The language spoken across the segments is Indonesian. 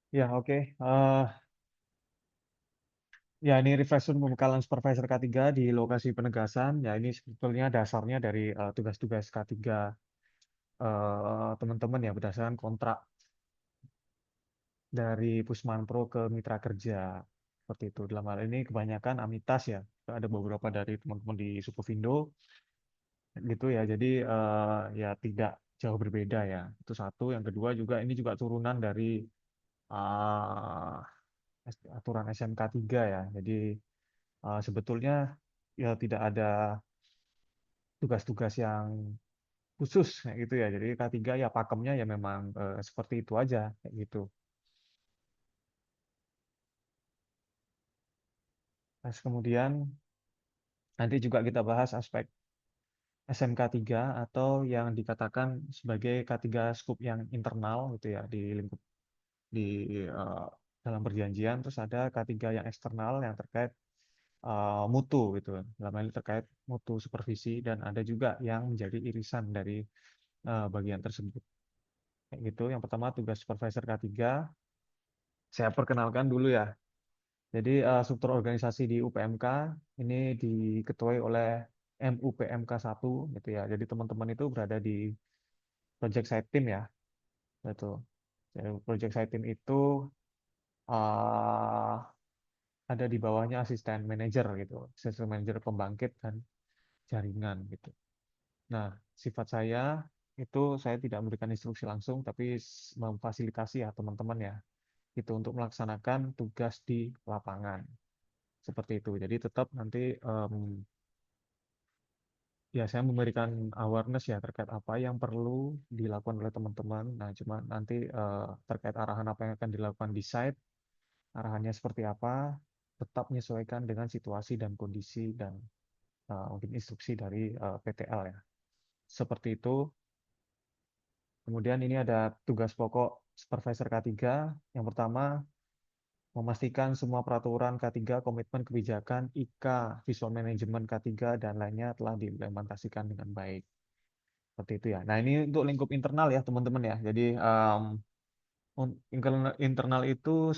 Ya, oke. Ya, ini refresher pembekalan supervisor K3 di lokasi penegasan. Ya, ini sebetulnya dasarnya dari tugas-tugas K3 teman-teman ya, berdasarkan kontrak dari Pusmanpro ke mitra kerja. Seperti itu. Dalam hal ini kebanyakan Amitas ya. Ada beberapa dari teman-teman di Sukovindo gitu ya. Jadi ya tidak jauh berbeda ya. Itu satu. Yang kedua juga ini juga turunan dari eh, aturan SMK 3 ya. Jadi sebetulnya ya tidak ada tugas-tugas yang khusus kayak gitu ya. Jadi K3 ya pakemnya ya memang seperti itu aja kayak gitu. Terus kemudian nanti juga kita bahas aspek SMK 3 atau yang dikatakan sebagai K3 scoop yang internal gitu ya di lingkup di eh, dalam perjanjian. Terus ada K3 yang eksternal yang terkait mutu gitu. Dalam hal ini terkait mutu supervisi dan ada juga yang menjadi irisan dari bagian tersebut. Kayak gitu. Yang pertama tugas supervisor K3, saya perkenalkan dulu ya. Jadi struktur organisasi di UPMK ini diketuai oleh MUPMK 1 gitu ya. Jadi teman-teman itu berada di project side team ya. Gitu. Jadi project side team itu uh, ada di bawahnya asisten manajer gitu. Asisten manajer pembangkit dan jaringan gitu. Nah, sifat saya itu saya tidak memberikan instruksi langsung tapi memfasilitasi ya teman-teman ya. Itu untuk melaksanakan tugas di lapangan. Seperti itu. Jadi tetap nanti ya saya memberikan awareness ya terkait apa yang perlu dilakukan oleh teman-teman. Nah, cuma nanti terkait arahan apa yang akan dilakukan di site, arahannya seperti apa, tetap menyesuaikan dengan situasi dan kondisi dan mungkin instruksi dari PTL ya. Seperti itu. Kemudian ini ada tugas pokok supervisor K3. Yang pertama, memastikan semua peraturan K3, komitmen kebijakan, IK, visual management K3, dan lainnya telah diimplementasikan dengan baik. Seperti itu ya. Nah, ini untuk lingkup internal ya, teman-teman ya. Jadi, internal itu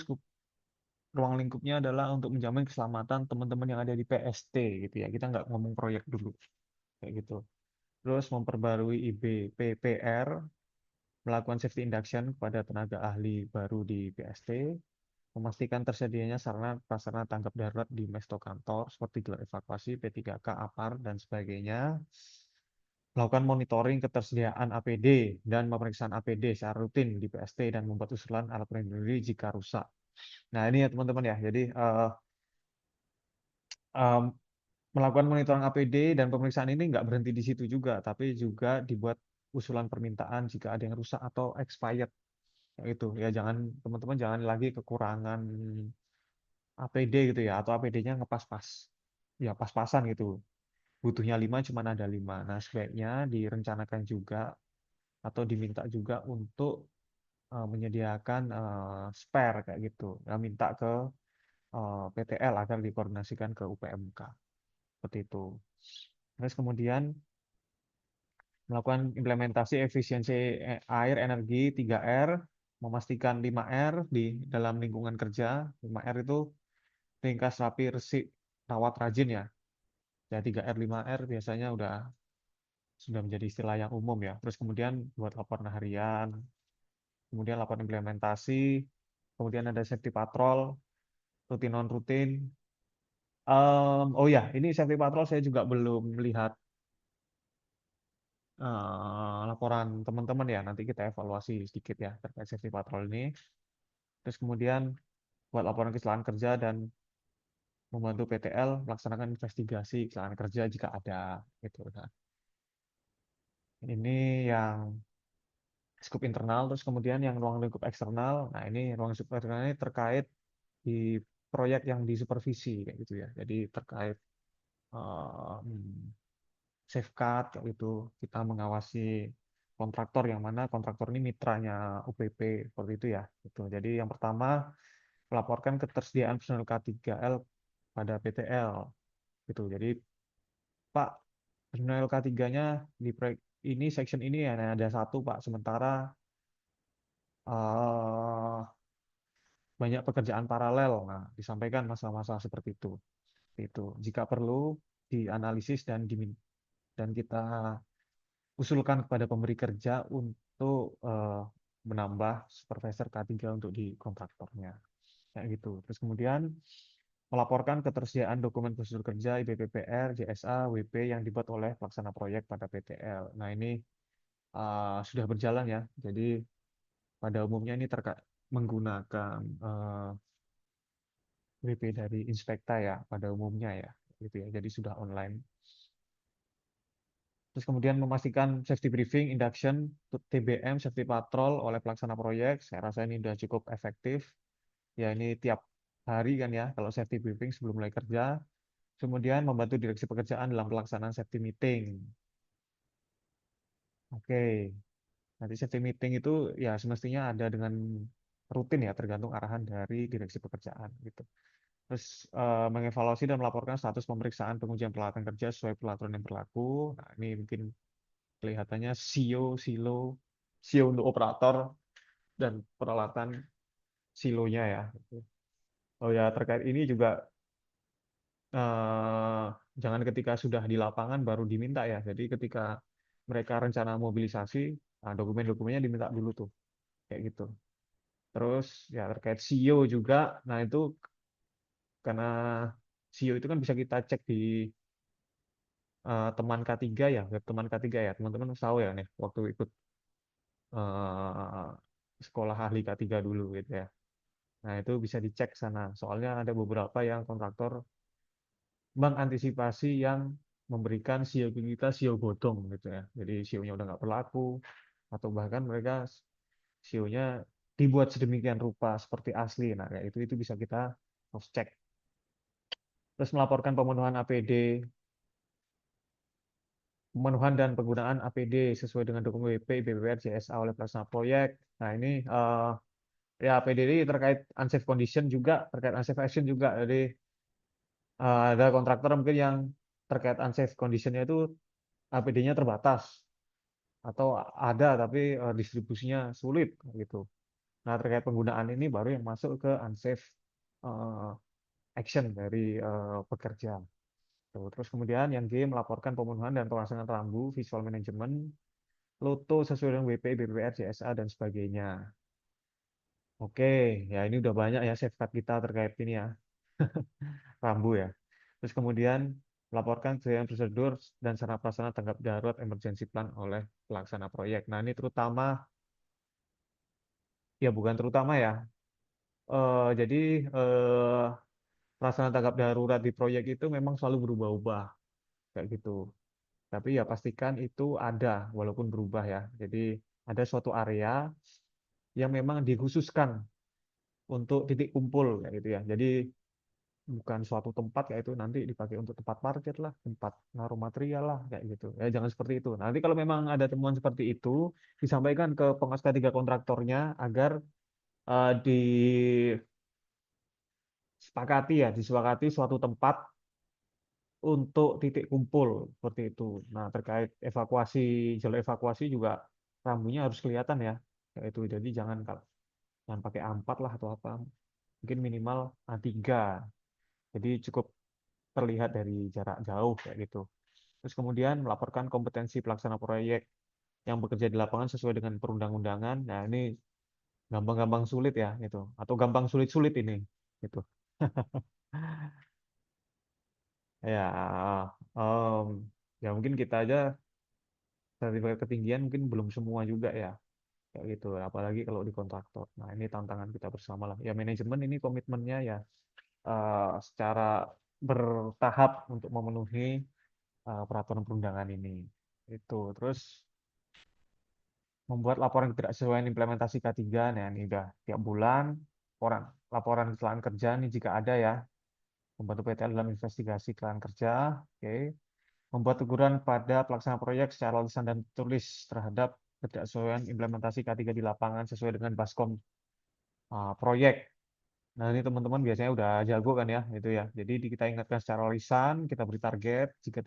ruang lingkupnya adalah untuk menjamin keselamatan teman-teman yang ada di PST gitu ya. Kita nggak ngomong proyek dulu, kayak gitu. Terus memperbarui IBPPR, melakukan safety induction kepada tenaga ahli baru di PST, memastikan tersedianya sarana prasarana tanggap darurat di mesto kantor seperti gelar evakuasi, P3K, APAR, dan sebagainya, melakukan monitoring ketersediaan APD dan pemeriksaan APD secara rutin di PST dan membuat usulan alat pelindung diri jika rusak. Nah, ini ya teman-teman ya. Jadi em, melakukan monitoring APD dan pemeriksaan ini nggak berhenti di situ juga, tapi juga dibuat usulan permintaan jika ada yang rusak atau expired. Itu ya jangan teman-teman jangan lagi kekurangan APD gitu ya atau APD-nya ngepas-pas. Ya pas-pasan gitu. Butuhnya 5 cuma ada 5. Nah, sebaiknya direncanakan juga atau diminta juga untuk menyediakan spare kayak gitu. Ya, minta ke PTL agar dikoordinasikan ke UPMK. Seperti itu. Terus kemudian melakukan implementasi efisiensi air energi 3R, memastikan 5R di dalam lingkungan kerja. 5R itu ringkas, rapi, resik, rawat, rajin ya. Ya 3R 5R biasanya sudah menjadi istilah yang umum ya. Terus kemudian buat laporan harian, kemudian laporan implementasi, kemudian ada safety patrol, rutin non rutin. Oh ya, ini safety patrol saya juga belum melihat laporan teman-teman ya. Nanti kita evaluasi sedikit ya terkait safety patrol ini. Terus kemudian buat laporan kecelakaan kerja dan membantu PTL melaksanakan investigasi kecelakaan kerja jika ada gitu. Nah, ini yang skup internal, terus kemudian yang ruang lingkup eksternal. Nah, ini ruang lingkup eksternal ini terkait di proyek yang disupervisi kayak gitu ya. Jadi terkait safeguard kayak gitu, kita mengawasi kontraktor yang mana kontraktor ini mitranya UPP seperti itu ya. Gitu. Jadi yang pertama melaporkan ketersediaan personel K3L pada PTL gitu. Jadi Pak, personel K3-nya di proyek ini section ini ya nah, ada satu Pak, sementara eh, banyak pekerjaan paralel. Nah, disampaikan masalah-masalah seperti itu. Itu jika perlu dianalisis dan kita usulkan kepada pemberi kerja untuk menambah supervisor K3 untuk di kontraktornya. Kayak gitu. Terus kemudian melaporkan ketersediaan dokumen prosedur kerja IBPPR, JSA, WP yang dibuat oleh pelaksana proyek pada PTL. Nah, ini sudah berjalan ya. Jadi pada umumnya ini menggunakan WP dari Inspekta ya pada umumnya ya, gitu ya. Jadi sudah online. Terus kemudian memastikan safety briefing, induction, TBM, safety patrol oleh pelaksana proyek. Saya rasa ini sudah cukup efektif. Ya ini tiap hari kan ya kalau safety briefing sebelum mulai kerja. Kemudian membantu direksi pekerjaan dalam pelaksanaan safety meeting. Oke, nanti safety meeting itu ya semestinya ada dengan rutin ya tergantung arahan dari direksi pekerjaan gitu. Terus mengevaluasi dan melaporkan status pemeriksaan pengujian peralatan kerja sesuai peraturan yang berlaku. Nah, ini mungkin kelihatannya SIO untuk operator dan peralatan silonya ya. Oh ya, terkait ini juga eh, jangan ketika sudah di lapangan baru diminta ya. Jadi ketika mereka rencana mobilisasi, nah, dokumen-dokumennya diminta dulu tuh, kayak gitu. Terus ya terkait SIO juga, nah itu karena SIO itu kan bisa kita cek di teman K3 ya, web teman K3 ya. Teman-teman tahu ya nih, waktu ikut eh, sekolah ahli K3 dulu gitu ya. Nah, itu bisa dicek sana. Soalnya ada beberapa yang kontraktor mengantisipasi yang memberikan SIO kita SIO bodong gitu ya. Jadi SIO-nya udah nggak berlaku atau bahkan mereka SIO-nya dibuat sedemikian rupa seperti asli. Nah, ya itu bisa kita cross check. Terus melaporkan pemenuhan dan penggunaan APD sesuai dengan dokumen WP, BPR, CSA oleh pelaksana proyek. Nah, ini ya APD ini terkait unsafe condition juga, terkait unsafe action juga. Jadi ada kontraktor mungkin yang terkait unsafe condition-nya itu APD-nya terbatas atau ada tapi distribusinya sulit gitu. Nah, terkait penggunaan ini baru yang masuk ke unsafe eh, action dari pekerja. Tuh. Terus kemudian yang G melaporkan pemenuhan dan pelaksanaan rambu, visual management, Loto sesuai dengan WP, BPR, CSA, dan sebagainya. Oke, ya ini udah banyak ya safeguard kita terkait ini ya, rambu ya. Terus kemudian melaporkan kejadian prosedur dan sarana prasarana tanggap darurat emergency plan oleh pelaksana proyek. Nah ini terutama, ya bukan terutama ya, jadi eh, pelaksanaan tanggap darurat di proyek itu memang selalu berubah-ubah kayak gitu. Tapi ya pastikan itu ada walaupun berubah ya. Jadi ada suatu area yang memang dikhususkan untuk titik kumpul kayak gitu ya. Jadi bukan suatu tempat kayak itu nanti dipakai untuk tempat parkir lah, tempat naruh material lah kayak gitu. Ya jangan seperti itu. Nanti kalau memang ada temuan seperti itu disampaikan ke penguasa ketiga kontraktornya agar disepakati suatu tempat untuk titik kumpul seperti itu. Nah, terkait evakuasi, jalur evakuasi juga rambunya harus kelihatan ya. Kayak itu. Jadi jangan pakai A4 lah atau apa. Mungkin minimal A3. Jadi cukup terlihat dari jarak jauh kayak gitu. Terus kemudian melaporkan kompetensi pelaksana proyek yang bekerja di lapangan sesuai dengan perundang-undangan. Nah, ini gampang-gampang sulit ya itu atau gampang sulit-sulit ini gitu. Ya, em, ya mungkin kita aja sertifikat ketinggian mungkin belum semua juga ya kayak gitu. Apalagi kalau di kontraktor. Nah, ini tantangan kita bersama lah. Ya manajemen ini komitmennya ya secara bertahap untuk memenuhi peraturan perundangan ini. Itu. Terus membuat laporan ketidaksesuaian implementasi K3. Nah, ini udah tiap bulan laporan laporan kecelakaan kerja ini jika ada ya, membantu PTL dalam investigasi kecelakaan kerja. Oke. Membuat teguran pada pelaksana proyek secara lisan dan tulis terhadap ketidaksesuaian implementasi K3 di lapangan sesuai dengan baskom proyek. Nah, ini teman-teman biasanya udah jago kan ya, itu ya. Jadi kita ingatkan secara lisan, kita beri target. Jika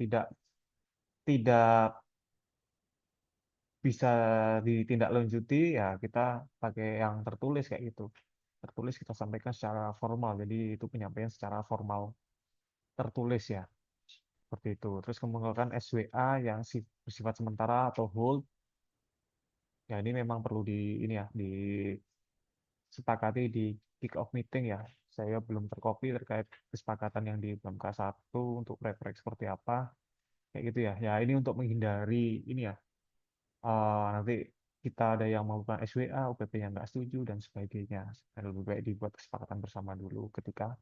tidak bisa ditindaklanjuti, ya kita pakai yang tertulis kayak gitu. tertulis kita sampaikan secara formal. Jadi itu penyampaian secara formal tertulis ya, seperti itu. Terus menggunakan SWA yang bersifat sementara atau hold. Ya ini memang perlu ini ya disepakati di kick off meeting ya. Saya belum terkopi terkait kesepakatan yang di BMK 1 untuk proyek-proyek seperti apa. Kayak gitu ya. Ya ini untuk menghindari ini ya. Nanti kita ada yang melakukan SWA, UPP yang nggak setuju dan sebagainya. Lebih baik dibuat kesepakatan bersama dulu ketika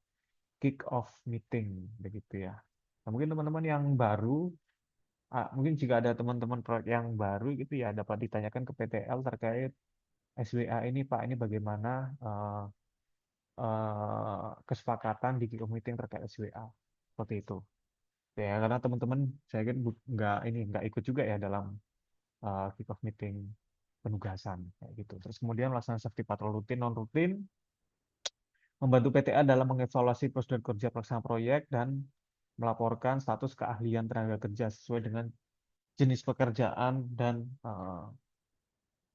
kick off meeting begitu ya. Nah, mungkin teman-teman yang baru, mungkin jika ada teman-teman proyek yang baru gitu ya dapat ditanyakan ke PTL terkait SWA ini Pak, ini bagaimana kesepakatan di kick off meeting terkait SWA seperti itu. Ya, karena teman-teman saya kan nggak ikut juga ya dalam kick off meeting penugasan kayak gitu. Terus kemudian melaksanakan safety patrol rutin non rutin, membantu PTA dalam mengevaluasi prosedur kerja pelaksana proyek dan melaporkan status keahlian tenaga kerja sesuai dengan jenis pekerjaan dan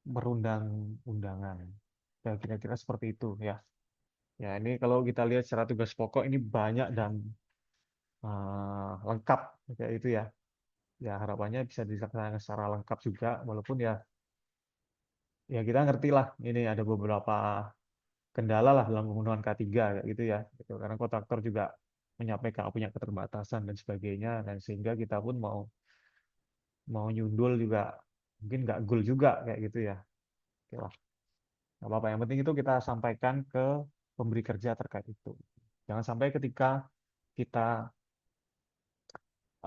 merundang undangan. Ya, kira-kira seperti itu ya. Ya, ini kalau kita lihat secara tugas pokok ini banyak dan lengkap kayak itu ya. Ya, harapannya bisa dilaksanakan secara lengkap juga, walaupun ya kita ngerti lah ini ada beberapa kendala lah dalam pembunuhan K3 kayak gitu ya. Gitu. Karena kontraktor juga menyampaikan punya keterbatasan dan sebagainya, dan sehingga kita pun mau mau nyundul juga mungkin nggak goal juga kayak gitu ya. Oke lah, nggak apa-apa. Yang penting itu kita sampaikan ke pemberi kerja terkait itu. Jangan sampai ketika kita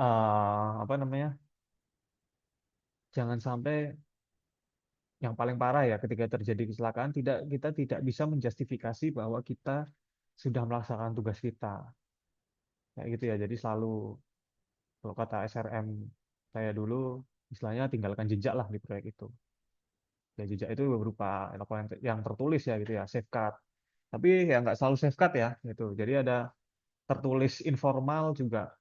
apa namanya, jangan sampai yang paling parah ya ketika terjadi kecelakaan kita tidak bisa menjustifikasi bahwa kita sudah melaksanakan tugas kita kayak gitu ya. Jadi selalu kalau kata SRM saya dulu istilahnya tinggalkan jejak lah di proyek itu. Ya jejak itu berupa apa yang tertulis ya gitu ya, safeguard. Tapi ya nggak selalu safeguard ya gitu. Jadi ada tertulis informal juga,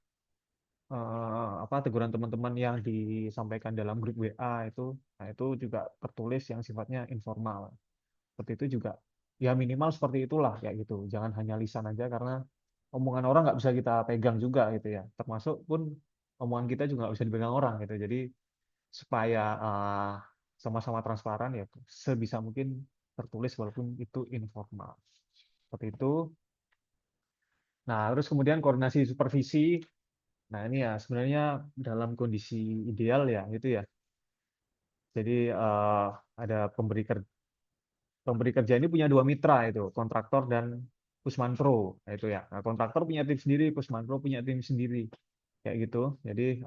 apa teguran teman-teman yang disampaikan dalam grup WA itu, nah itu juga tertulis yang sifatnya informal. Seperti itu juga ya minimal seperti itulah kayak gitu. Jangan hanya lisan aja karena omongan orang nggak bisa kita pegang juga gitu ya. Termasuk pun omongan kita juga nggak bisa dipegang orang gitu. Jadi supaya sama-sama transparan ya sebisa mungkin tertulis walaupun itu informal. Seperti itu. Nah, terus kemudian koordinasi supervisi. Nah, ini ya sebenarnya dalam kondisi ideal ya itu ya. Jadi ada pemberi kerja ini punya dua mitra itu, kontraktor dan Pusmanpro. Nah, itu ya. Nah, kontraktor punya tim sendiri, Pusmanpro punya tim sendiri. Kayak gitu. Jadi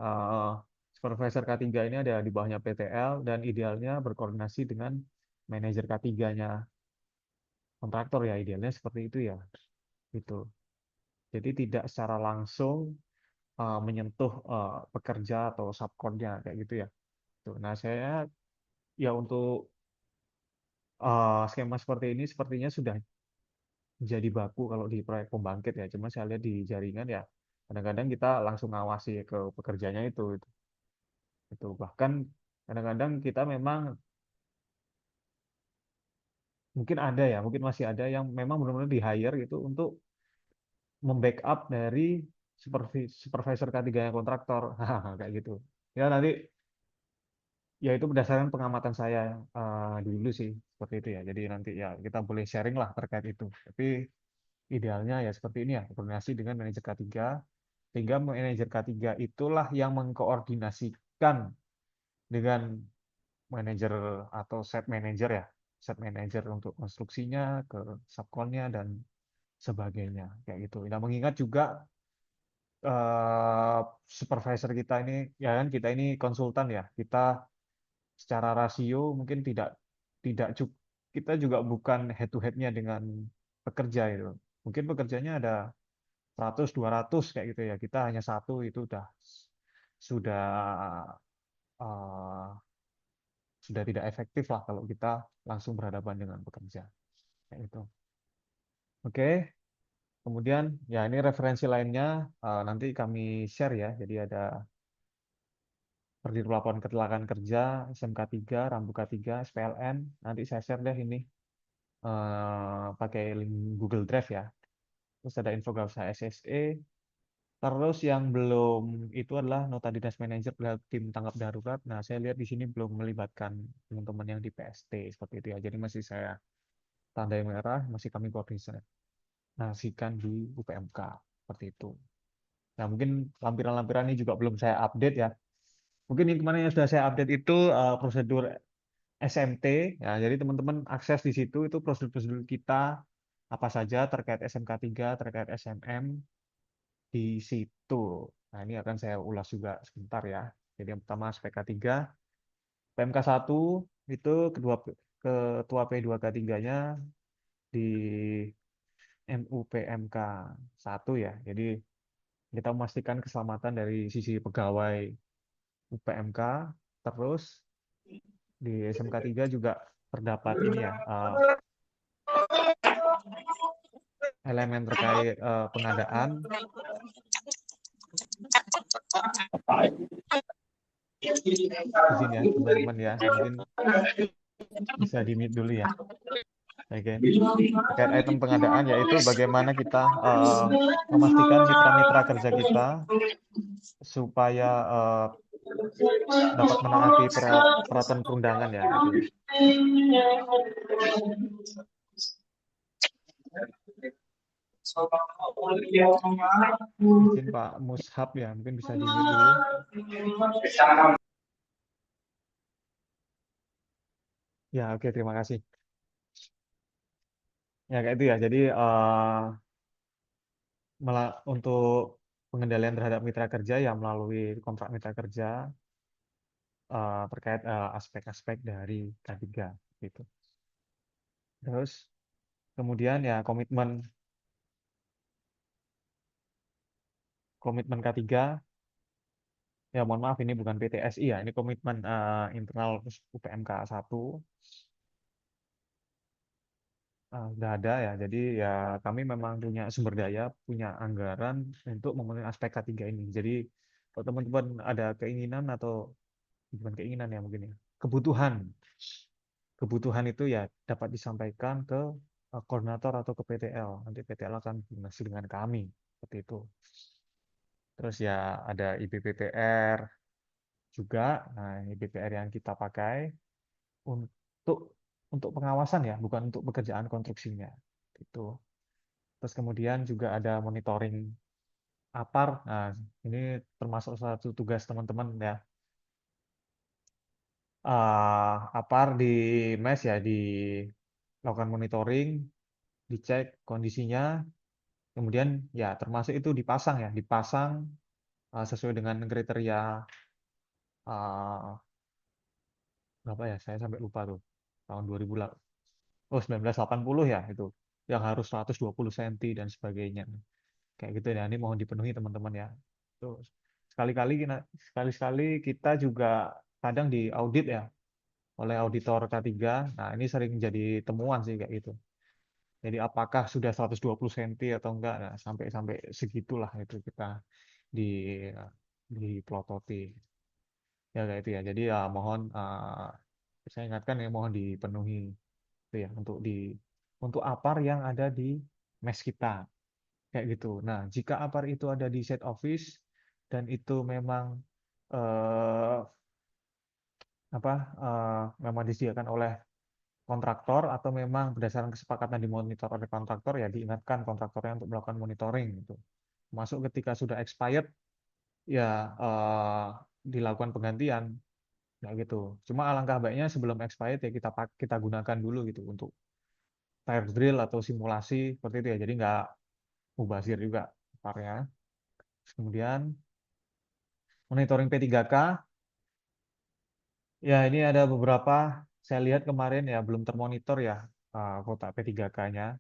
supervisor K3 ini ada di bawahnya PTL dan idealnya berkoordinasi dengan manajer K3-nya kontraktor ya, idealnya seperti itu ya. Gitu. Jadi tidak secara langsung menyentuh pekerja atau subkonnya kayak gitu ya. Tuh. Nah, saya ya untuk skema seperti ini sepertinya sudah jadi baku kalau di proyek pembangkit ya. Cuma saya lihat di jaringan ya kadang-kadang kita langsung ngawasi ke pekerjanya itu bahkan kadang-kadang kita memang mungkin ada ya, mungkin masih ada yang memang benar-benar di hire gitu untuk membackup dari supervisor K3 yang kontraktor. Kayak gitu. Ya nanti ya itu berdasarkan pengamatan saya dulu sih seperti itu ya. Jadi nanti ya kita boleh sharing lah terkait itu. Tapi idealnya ya seperti ini ya, koordinasi dengan manajer K3 sehingga manajer K3 itulah yang mengkoordinasikan dengan manajer atau set manager ya, set manager untuk konstruksinya ke subkonnya dan sebagainya kayak gitu. Nah, mengingat juga eh, supervisor kita ini ya kan kita ini konsultan ya, kita secara rasio mungkin tidak tidak cukup, kita juga bukan head to headnya dengan pekerja itu. Mungkin pekerjanya ada 100 200 kayak gitu ya. Kita hanya satu itu sudah eh, sudah tidak efektif lah kalau kita langsung berhadapan dengan pekerja kayak itu. Oke. Kemudian ya ini referensi lainnya nanti kami share ya. Jadi ada Perdir Pelaporan Kecelakaan Kerja, SMK 3, Rambu K3, SPLN. Nanti saya share deh ini. pakai link Google Drive ya. Terus ada infografis SSE. Terus yang belum itu adalah nota dinas manajer pada tim tanggap darurat. Nah, saya lihat di sini belum melibatkan teman-teman yang di PST seperti itu ya. Jadi masih saya tandai merah, masih kami koordinasikan di UPMK seperti itu. Nah, mungkin lampiran-lampiran ini juga belum saya update ya. Mungkin yang kemarin yang sudah saya update itu prosedur SMT ya. Jadi teman-teman akses di situ itu prosedur-prosedur kita apa saja terkait SMK 3, terkait SMM di situ. Nah, ini akan saya ulas juga sebentar ya. Jadi yang pertama SPK 3, PMK 1 itu ketua P2K3-nya di MUPMK 1 ya. Jadi kita memastikan keselamatan dari sisi pegawai UPMK. Terus di SMK 3 juga terdapat ini ya, elemen terkait pengadaan. Izin ya teman-teman ya, mungkin bisa di-mute dulu ya. Oke. Terkait item pengadaan yaitu bagaimana kita memastikan mitra-mitra kerja kita supaya dapat menaati peraturan perundangan ya gitu. Izin Pak Mushab ya, mungkin bisa di-mute dulu. Ya, oke, terima kasih. Ya, kayak itu ya. Jadi untuk pengendalian terhadap mitra kerja ya melalui kontrak mitra kerja terkait aspek-aspek dari K3 gitu. Terus kemudian ya komitmen K3 ya, mohon maaf ini bukan PTSI ya, ini komitmen internal UPMK 1 udah ada ya. Jadi ya kami memang punya sumber daya, punya anggaran untuk memenuhi aspek K3 ini. Jadi kalau teman-teman ada keinginan atau bukan keinginan ya mungkin ya, kebutuhan itu ya dapat disampaikan ke koordinator atau ke PTL. Nanti PTL akan koordinasi dengan kami seperti itu. Terus ya ada IBPPR juga. Nah, ini BPR yang kita pakai untuk pengawasan ya, bukan untuk pekerjaan konstruksinya. Itu. Terus kemudian juga ada monitoring APAR. Nah, ini termasuk satu tugas teman-teman ya. APAR di MES ya, dilakukan monitoring, dicek kondisinya, kemudian ya termasuk itu dipasang ya, sesuai dengan kriteria uh, berapa ya, saya sampai lupa tuh, tahun 1980 ya itu, yang harus 120 cm dan sebagainya. Kayak gitu ya, ini mohon dipenuhi teman-teman ya. Terus sekali-sekali kita juga kadang diaudit ya oleh auditor K3. Nah, ini sering jadi temuan sih kayak gitu. Jadi apakah sudah 120 cm atau enggak? Nah, sampai segitulah itu kita di dipelototi. Ya kayak itu ya. Jadi ya mohon saya ingatkan ya, mohon dipenuhi itu ya untuk APAR yang ada di mes kita kayak gitu. Nah, jika APAR itu ada di site office dan itu memang eh, memang disediakan oleh kontraktor atau memang berdasarkan kesepakatan dimonitor oleh kontraktor ya diingatkan kontraktornya untuk melakukan monitoring gitu. Masuk ketika sudah expired ya dilakukan penggantian ya gitu. Cuma alangkah baiknya sebelum expired ya kita gunakan dulu gitu untuk tire drill atau simulasi seperti itu ya. Jadi nggak mubazir juga parnya. Kemudian monitoring P3K ya, ini ada beberapa saya lihat kemarin ya belum termonitor ya kotak P3K-nya.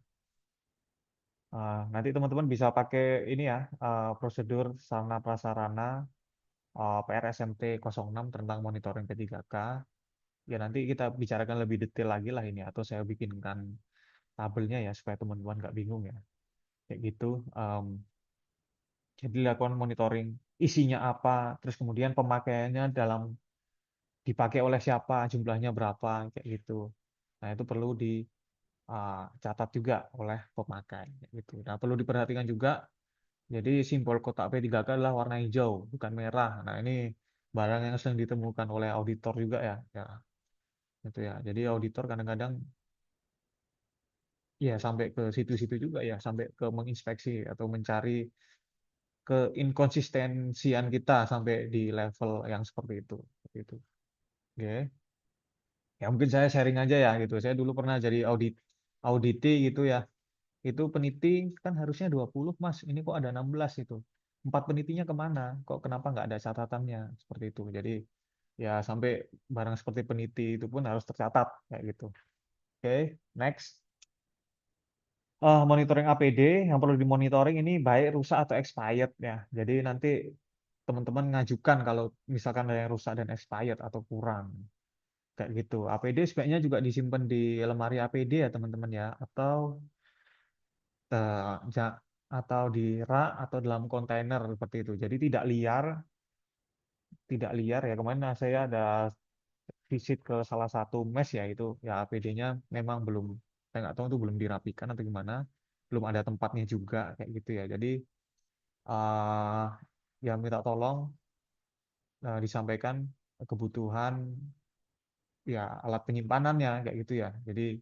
Nanti teman-teman bisa pakai ini ya, prosedur sarana prasarana PRSMT 06 tentang monitoring P3K. Ya nanti kita bicarakan lebih detail lagi lah ini, atau saya bikinkan tabelnya ya supaya teman-teman nggak bingung ya. Kayak gitu. Jadi lakukan monitoring isinya apa, terus kemudian pemakaiannya dipakai oleh siapa, jumlahnya berapa, kayak gitu. Nah itu perlu catat juga oleh pemakai gitu. Nah, perlu diperhatikan juga, jadi simbol kotak P3K adalah warna hijau, bukan merah. Nah, ini barang yang sering ditemukan oleh auditor juga ya, ya, gitu ya. Jadi auditor kadang-kadang ya sampai ke situ-situ juga ya, sampai ke menginspeksi atau mencari keinkonsistensian kita sampai di level yang seperti itu. Seperti itu. Oke. Ya mungkin saya sharing aja ya gitu. Saya dulu pernah jadi auditi gitu ya. Itu peniti kan harusnya 20 Mas. Ini kok ada 16 itu. Empat penitinya kemana? Kok kenapa nggak ada catatannya? Seperti itu. Jadi ya sampai barang seperti peniti itu pun harus tercatat kayak gitu. Oke, next. Monitoring APD yang perlu dimonitoring ini baik rusak atau expired ya. Jadi nanti teman-teman ngajukan kalau misalkan ada yang rusak dan expired atau kurang kayak gitu. APD sebaiknya juga disimpan di lemari APD ya teman-teman ya, atau atau di rak atau dalam kontainer seperti itu. Jadi tidak liar ya. Kemarin saya ada visit ke salah satu mes ya, itu ya APD-nya memang belum, saya nggak tahu itu belum dirapikan atau gimana, belum ada tempatnya juga kayak gitu ya. Jadi uh, ya minta tolong disampaikan kebutuhan ya alat penyimpanannya kayak gitu ya. Jadi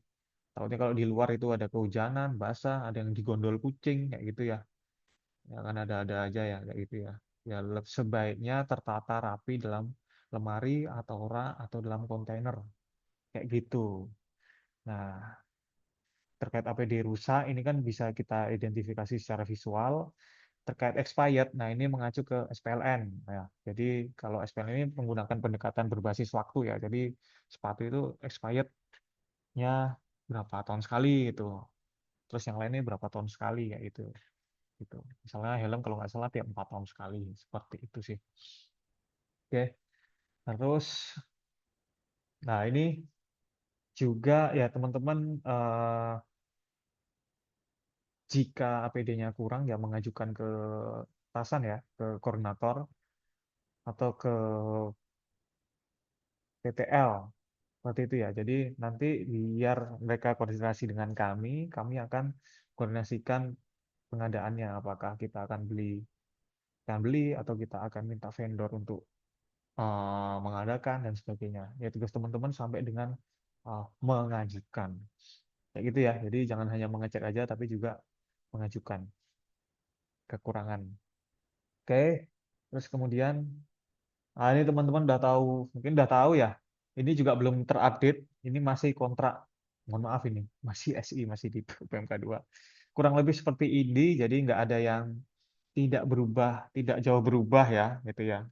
takutnya kalau di luar itu ada kehujanan, basah, ada yang digondol kucing kayak gitu ya. Ya kan ada aja ya kayak gitu ya. Ya sebaiknya tertata rapi dalam lemari atau rak atau dalam kontainer kayak gitu. Nah, terkait APD rusak ini kan bisa kita identifikasi secara visual. Terkait expired, nah ini mengacu ke SPLN ya. Jadi kalau SPLN ini menggunakan pendekatan berbasis waktu ya. Jadi sepatu itu expirednya berapa tahun sekali gitu. Terus yang lainnya berapa tahun sekali ya itu. Gitu. Misalnya helm kalau nggak salah tiap 4 tahun sekali seperti itu sih. Oke. Terus, nah ini juga ya teman-teman, jika APD-nya kurang ya mengajukan ke atasan ya, ke koordinator atau ke PTL seperti itu ya. Jadi nanti biar mereka koordinasi dengan kami akan koordinasikan pengadaannya. Apakah kita akan beli atau kita akan minta vendor untuk mengadakan dan sebagainya. Ya tugas teman-teman sampai dengan mengajukan. Kayak gitu ya. Jadi jangan hanya mengecek aja tapi juga mengajukan kekurangan. Oke. Terus kemudian ini teman-teman udah tahu, mungkin udah tahu ya. Ini juga belum terupdate. Ini masih kontrak. Mohon maaf ini, masih SI, masih di PMK2. Kurang lebih seperti ini, jadi nggak ada yang tidak berubah, tidak jauh berubah ya, gitu ya.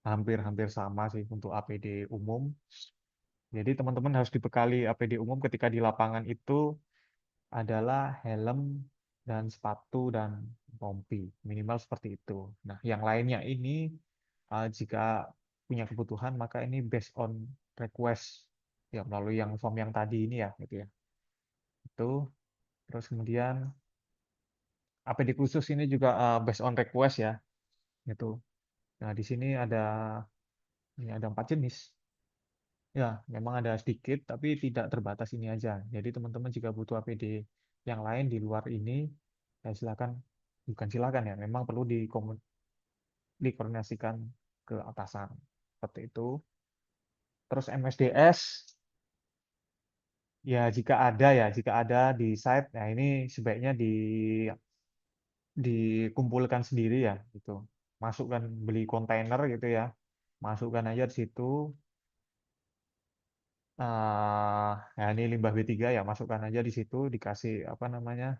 Hampir-hampir sama sih untuk APD umum. Jadi teman-teman harus dibekali APD umum ketika di lapangan itu adalah helm dan sepatu dan rompi. Minimal seperti itu. Nah, yang lainnya ini jika punya kebutuhan maka ini based on request ya melalui yang form yang tadi ini ya gitu ya. Itu terus kemudian APD khusus ini juga based on request ya gitu. Nah, di sini ada 4 jenis. Ya, memang ada sedikit, tapi tidak terbatas ini aja. Jadi teman-teman jika butuh APD yang lain di luar ini, ya silakan, bukan silakan ya, memang perlu dikoordinasikan ke atasan. Seperti itu. Terus MSDS, ya jika ada di site, nah ini sebaiknya dikumpulkan sendiri ya, gitu. Masukkan, beli kontainer gitu ya, masukkan aja di situ. Ya ini limbah B3 ya, masukkan aja di situ, dikasih apa namanya,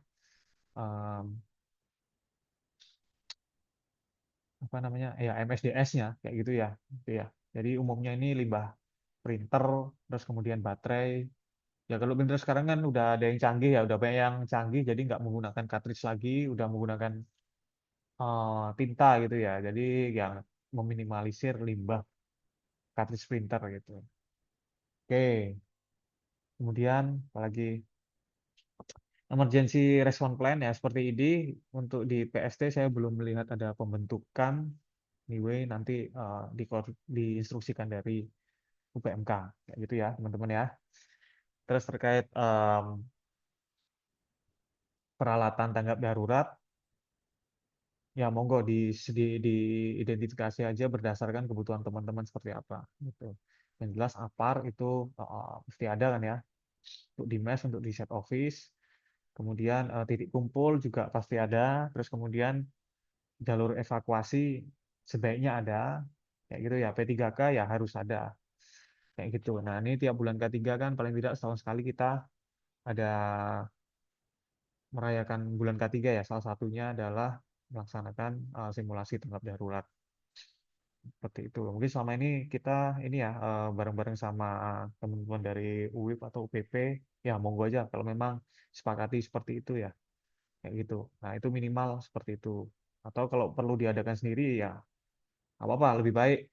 ya MSDS-nya kayak gitu ya. Gitu ya. Jadi umumnya ini limbah printer, terus kemudian baterai. Ya kalau printer sekarang kan udah ada yang canggih ya, udah banyak yang canggih, jadi nggak menggunakan cartridge lagi, udah menggunakan tinta gitu ya. Jadi yang meminimalisir limbah cartridge printer gitu. Oke, kemudian apalagi emergency response plan ya seperti ini. Untuk di PST saya belum melihat ada pembentukan. Anyway, nanti diinstruksikan dari UPMK kayak gitu ya teman-teman ya. Terus terkait peralatan tanggap darurat, ya monggo diidentifikasi aja berdasarkan kebutuhan teman-teman seperti apa gitu. Yang jelas APAR itu pasti ada kan ya, untuk di mes, untuk di set office. Kemudian titik kumpul juga pasti ada. Terus kemudian jalur evakuasi sebaiknya ada, kayak gitu ya. P3K ya harus ada, kayak gitu. Nah ini tiap bulan K3 kan paling tidak setahun sekali kita ada merayakan bulan K3 ya. Salah satunya adalah melaksanakan simulasi tanggap darurat. Seperti itu. Mungkin selama ini kita ini ya bareng-bareng sama teman-teman dari UWIP atau UPP, ya monggo aja kalau memang sepakati seperti itu ya, kayak gitu. Nah itu minimal seperti itu. Atau kalau perlu diadakan sendiri ya apa-apa, lebih baik.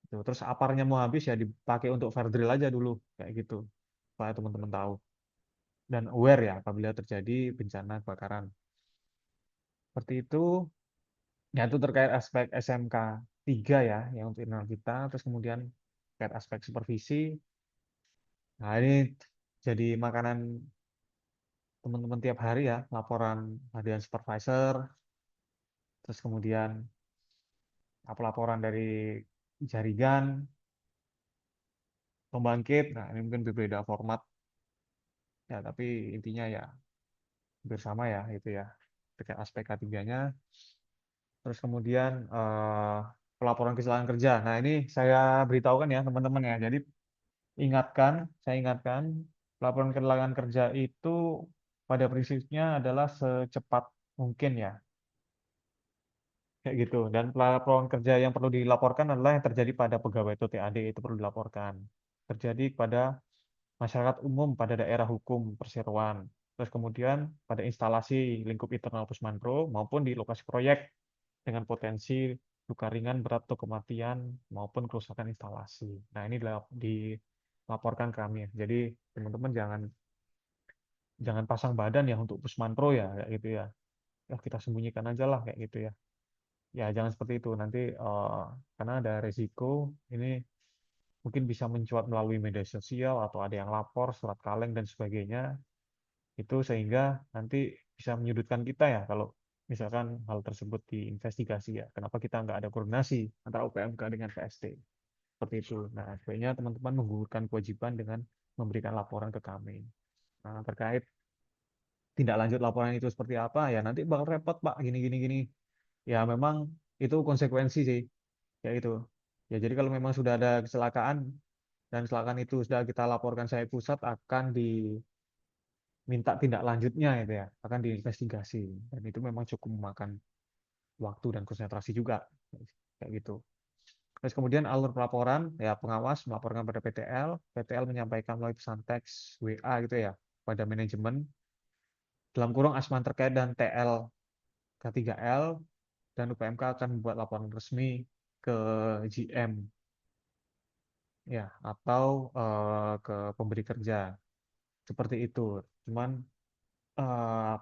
Gitu. Terus aparnya mau habis ya dipakai untuk fair drill aja dulu, kayak gitu. Supaya teman-teman tahu dan aware ya apabila terjadi bencana kebakaran. Seperti itu. Ya itu terkait aspek SMK 3 ya, yang untuk internal kita. Terus kemudian terkait aspek supervisi. Nah ini jadi makanan teman-teman tiap hari ya, laporan harian supervisor, terus kemudian laporan dari jaringan, pembangkit. Nah ini mungkin berbeda format ya, tapi intinya ya bersama ya itu ya, terkait aspek K3-nya. Terus kemudian pelaporan kecelakaan kerja. Nah ini saya beritahukan ya teman-teman ya. Jadi saya ingatkan, laporan kecelakaan kerja itu pada prinsipnya adalah secepat mungkin ya, kayak gitu. Dan laporan kerja yang perlu dilaporkan adalah yang terjadi pada pegawai atau TAD itu perlu dilaporkan. Terjadi pada masyarakat umum pada daerah hukum perseroan. Terus kemudian pada instalasi lingkup internal Pusmanpro maupun di lokasi proyek dengan potensi luka ringan, berat, atau kematian maupun kerusakan instalasi. Nah, ini dilaporkan ke kami. Jadi, teman-teman jangan pasang badan ya untuk Pusman Pro ya, kayak gitu ya. Ya, kita sembunyikan aja lah kayak gitu ya. Ya, jangan seperti itu. Nanti karena ada resiko ini mungkin bisa mencuat melalui media sosial atau ada yang lapor, surat kaleng dan sebagainya. Itu sehingga nanti bisa menyudutkan kita ya kalau misalkan hal tersebut diinvestigasi ya. Kenapa kita nggak ada koordinasi antara UPMK dengan PST? Seperti itu. Nah, sebaiknya teman-teman menggugurkan kewajiban dengan memberikan laporan ke kami. Nah, terkait tindak lanjut laporan itu seperti apa ya nanti bakal repot Pak gini gini gini. Ya memang itu konsekuensi sih ya itu. Ya jadi kalau memang sudah ada kecelakaan dan kecelakaan itu sudah kita laporkan saya pusat akan diminta tindak lanjutnya itu ya, akan diinvestigasi dan itu memang cukup memakan waktu dan konsentrasi juga kayak gitu. Terus kemudian alur pelaporan, ya pengawas melaporkan pada PTL, PTL menyampaikan melalui pesan teks WA gitu ya pada manajemen dalam kurung Asman terkait dan TL K3L dan UPMK akan membuat laporan resmi ke GM ya atau ke pemberi kerja seperti itu. Cuman eh,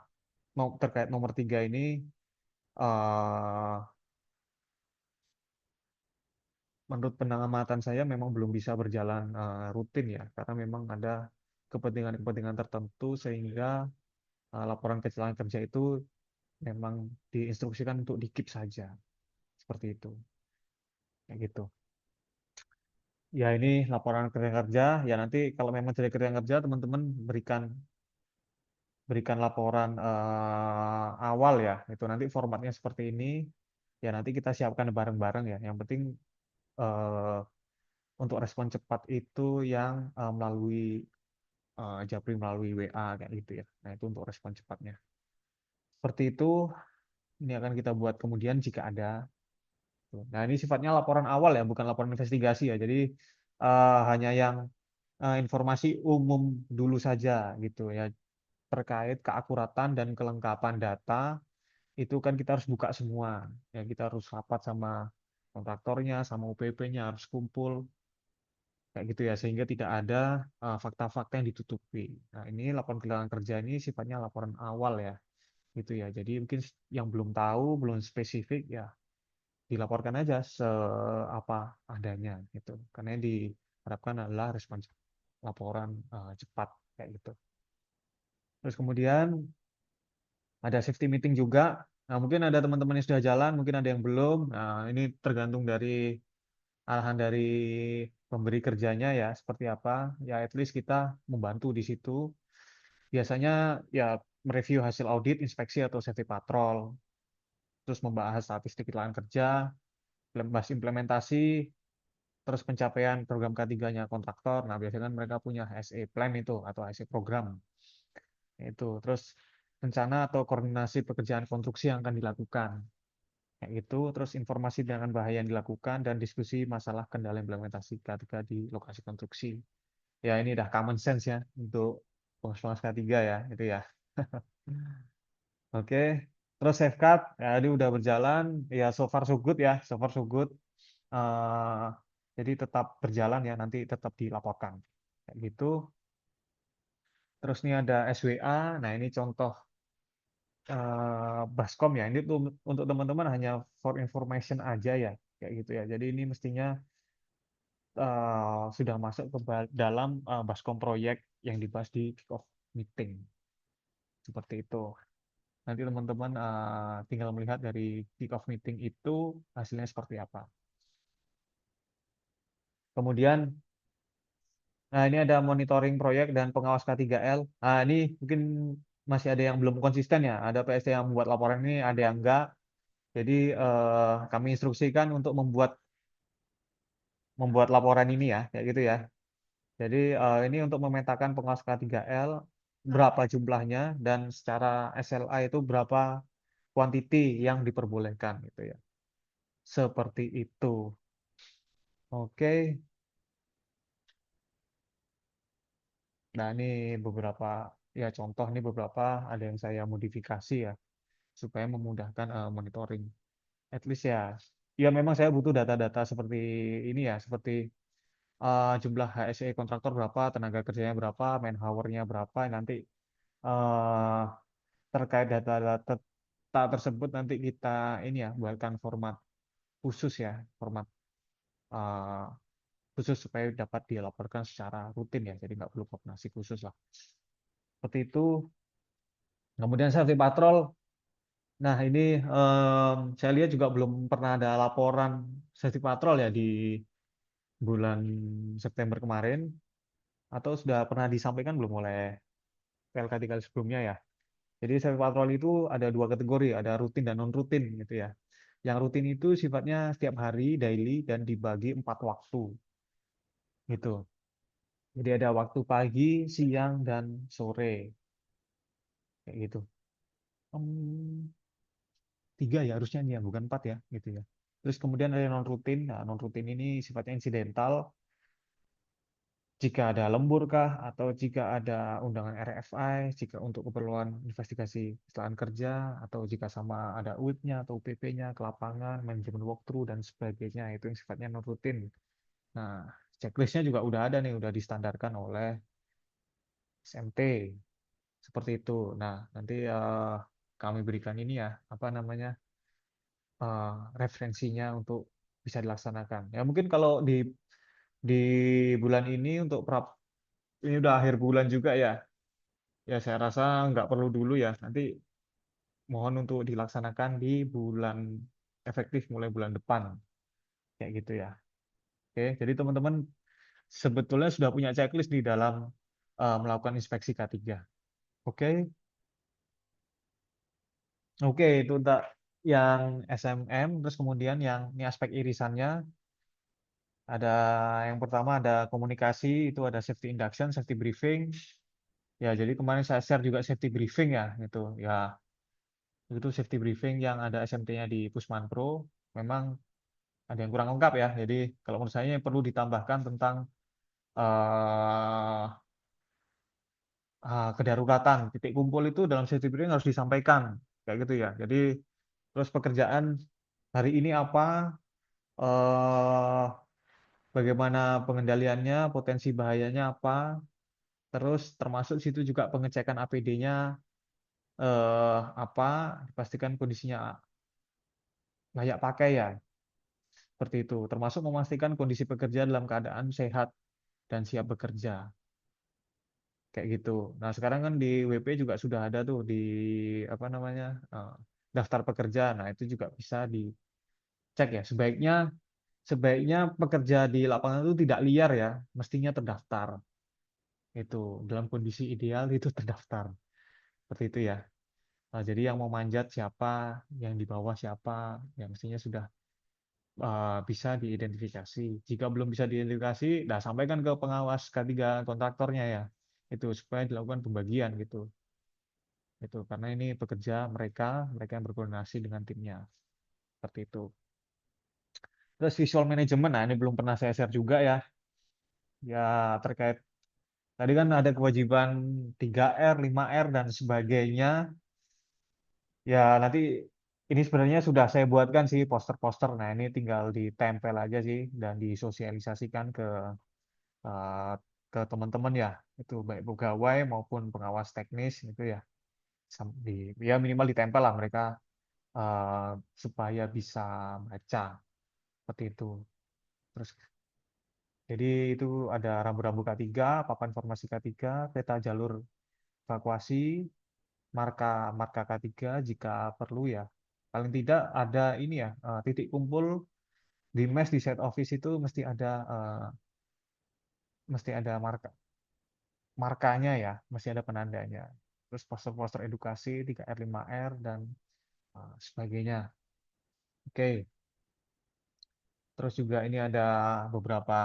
terkait nomor 3 ini eh, menurut pengamatan saya memang belum bisa berjalan rutin ya karena memang ada kepentingan-kepentingan tertentu sehingga laporan kecelakaan kerja itu memang diinstruksikan untuk di-keep saja seperti itu kayak gitu ya. Ini laporan kerja kerja ya, nanti kalau memang tidak kerja kerja teman-teman berikan berikan laporan awal ya, itu nanti formatnya seperti ini ya, nanti kita siapkan bareng-bareng ya. Yang penting eh, untuk respon cepat itu yang melalui Japri melalui WA kayak gitu ya. Nah, itu untuk respon cepatnya. Seperti itu, ini akan kita buat kemudian jika ada. Nah, ini sifatnya laporan awal ya, bukan laporan investigasi ya. Jadi hanya yang informasi umum dulu saja gitu ya, terkait keakuratan dan kelengkapan data itu kan kita harus buka semua. Ya, kita harus rapat sama kontraktornya, sama UPP-nya harus kumpul kayak gitu ya, sehingga tidak ada fakta-fakta yang ditutupi. Nah, ini laporan kecelakaan kerja ini sifatnya laporan awal ya, gitu ya. Jadi mungkin yang belum tahu, belum spesifik ya dilaporkan aja seapa adanya gitu. Karena yang diharapkan adalah respons laporan cepat kayak gitu. Terus kemudian Ada safety meeting juga. Nah, mungkin ada teman-teman yang sudah jalan, mungkin ada yang belum. Nah, ini tergantung dari arahan dari pemberi kerjanya ya, seperti apa. Ya, at least kita membantu di situ. Biasanya ya mereview hasil audit, inspeksi atau safety patrol, terus membahas statistik lapangan kerja, bahas implementasi, terus pencapaian program K3-nya kontraktor. Nah, biasanya kan mereka punya HSE plan itu atau HSE program. Itu terus rencana atau koordinasi pekerjaan konstruksi yang akan dilakukan. Kayak gitu, terus informasi dengan bahaya yang dilakukan dan diskusi masalah kendala implementasi K3 di lokasi konstruksi. Ya, ini udah common sense ya untuk pengusaha K3 ya, itu ya. Oke. Terus safeguard, ya ini udah berjalan, ya so far so good ya, so far so good. Eh, jadi tetap berjalan ya, nanti tetap dilaporkan. Kayak gitu. Terus ini ada SWA, nah ini contoh Baskom ya. Ini tuh untuk teman-teman hanya for information aja ya, kayak gitu ya. Jadi ini mestinya sudah masuk ke dalam Baskom proyek yang dibahas di kick off meeting seperti itu. Nanti teman-teman tinggal melihat dari kick off meeting itu hasilnya seperti apa. Kemudian, nah ini ada monitoring proyek dan pengawas K3L. Nah, ini mungkin masih ada yang belum konsisten ya. Ada PST yang membuat laporan ini, ada yang enggak. Jadi kami instruksikan untuk membuat laporan ini ya, kayak gitu ya. Jadi ini untuk memetakan pengawas K3L berapa jumlahnya dan secara SLA itu berapa quantity yang diperbolehkan gitu ya. Seperti itu. Oke. Nah, ini beberapa ya contoh ini beberapa ada yang saya modifikasi ya supaya memudahkan monitoring. At least ya. Ya memang saya butuh data-data seperti ini ya, seperti jumlah HSE kontraktor berapa, tenaga kerjanya berapa, manpower-nya berapa, nanti eh, terkait data-data tersebut nanti kita ini ya buatkan format khusus ya, format eh, khusus supaya dapat dilaporkan secara rutin ya, jadi nggak perlu koordinasi khusus lah. Seperti itu. Kemudian safety patrol. Nah ini saya lihat juga belum pernah ada laporan safety patrol ya di bulan September kemarin, atau sudah pernah disampaikan belum oleh PLK 3 sebelumnya ya. Jadi safety patrol itu ada dua kategori, ada rutin dan non rutin gitu ya. Yang rutin itu sifatnya setiap hari, daily, dan dibagi 4 waktu gitu. Jadi ada waktu pagi, siang, dan sore kayak gitu. Em, 3 ya harusnya nih ya, bukan 4 ya gitu ya. Terus kemudian ada non rutin. Nah, non rutin ini sifatnya insidental. Jika ada lembur kah atau jika ada undangan RFI, jika untuk keperluan investigasi kesalahan kerja, atau jika sama ada UIP-nya atau UPP-nya ke lapangan, manajemen walkthrough dan sebagainya, itu yang sifatnya non rutin. Nah, checklistnya juga udah ada nih, udah distandarkan oleh SMT seperti itu. Nah, nanti kami berikan ini ya, apa namanya, referensinya untuk bisa dilaksanakan. Ya mungkin kalau di bulan ini untuk ini udah akhir bulan juga ya. Ya saya rasa nggak perlu dulu ya. Nanti mohon untuk dilaksanakan di bulan efektif mulai bulan depan kayak gitu ya. Oke, jadi teman-teman sebetulnya sudah punya checklist di dalam melakukan inspeksi K3. Oke. Oke, itu untuk yang SMM, terus kemudian yang ini aspek irisannya ada yang pertama ada komunikasi, itu ada safety induction, safety briefing. Ya, jadi kemarin saya share juga safety briefing ya, gitu. Ya, itu safety briefing yang ada SMT-nya di Pusman Pro. Memang ada yang kurang lengkap ya. Jadi kalau menurut saya perlu ditambahkan tentang eh kedaruratan. Titik kumpul itu dalam safety briefing harus disampaikan, kayak gitu ya. Jadi terus pekerjaan hari ini apa, eh bagaimana pengendaliannya, potensi bahayanya apa, terus termasuk situ juga pengecekan APD-nya apa, dipastikan kondisinya layak pakai ya, seperti itu. Termasuk memastikan kondisi pekerja dalam keadaan sehat dan siap bekerja. kayak gitu. Nah, sekarang kan di WP juga sudah ada tuh di apa namanya daftar pekerja. Nah, itu juga bisa dicek ya. Sebaiknya pekerja di lapangan itu tidak liar ya, mestinya terdaftar. Itu dalam kondisi ideal itu terdaftar. Seperti itu ya. Nah, jadi yang mau manjat siapa, yang di bawah siapa, ya mestinya sudah bisa diidentifikasi. Jika belum bisa diidentifikasi, nah sampaikan ke pengawas ketiga kontraktornya ya. Itu supaya dilakukan pembagian gitu. Itu karena ini pekerja mereka yang berkoordinasi dengan timnya. Seperti itu. Terus visual management, nah ini belum pernah saya share juga ya. Ya terkait tadi kan ada kewajiban 3R, 5R dan sebagainya. Ya nanti ini sebenarnya sudah saya buatkan sih poster-poster. Nah ini tinggal ditempel aja sih dan disosialisasikan eh, ke teman-teman ya. Itu baik pegawai maupun pengawas teknis itu ya. Ya minimal ditempel lah mereka eh, supaya bisa baca seperti itu. Terus jadi itu ada rambu-rambu K3, papan informasi K3, peta jalur evakuasi, marka marka K3 jika perlu ya. Paling tidak ada ini ya, titik kumpul di mes di site office itu mesti ada markanya ya, mesti ada penandanya. Terus poster-poster edukasi 3R 5R dan sebagainya. Oke. Terus juga ini ada beberapa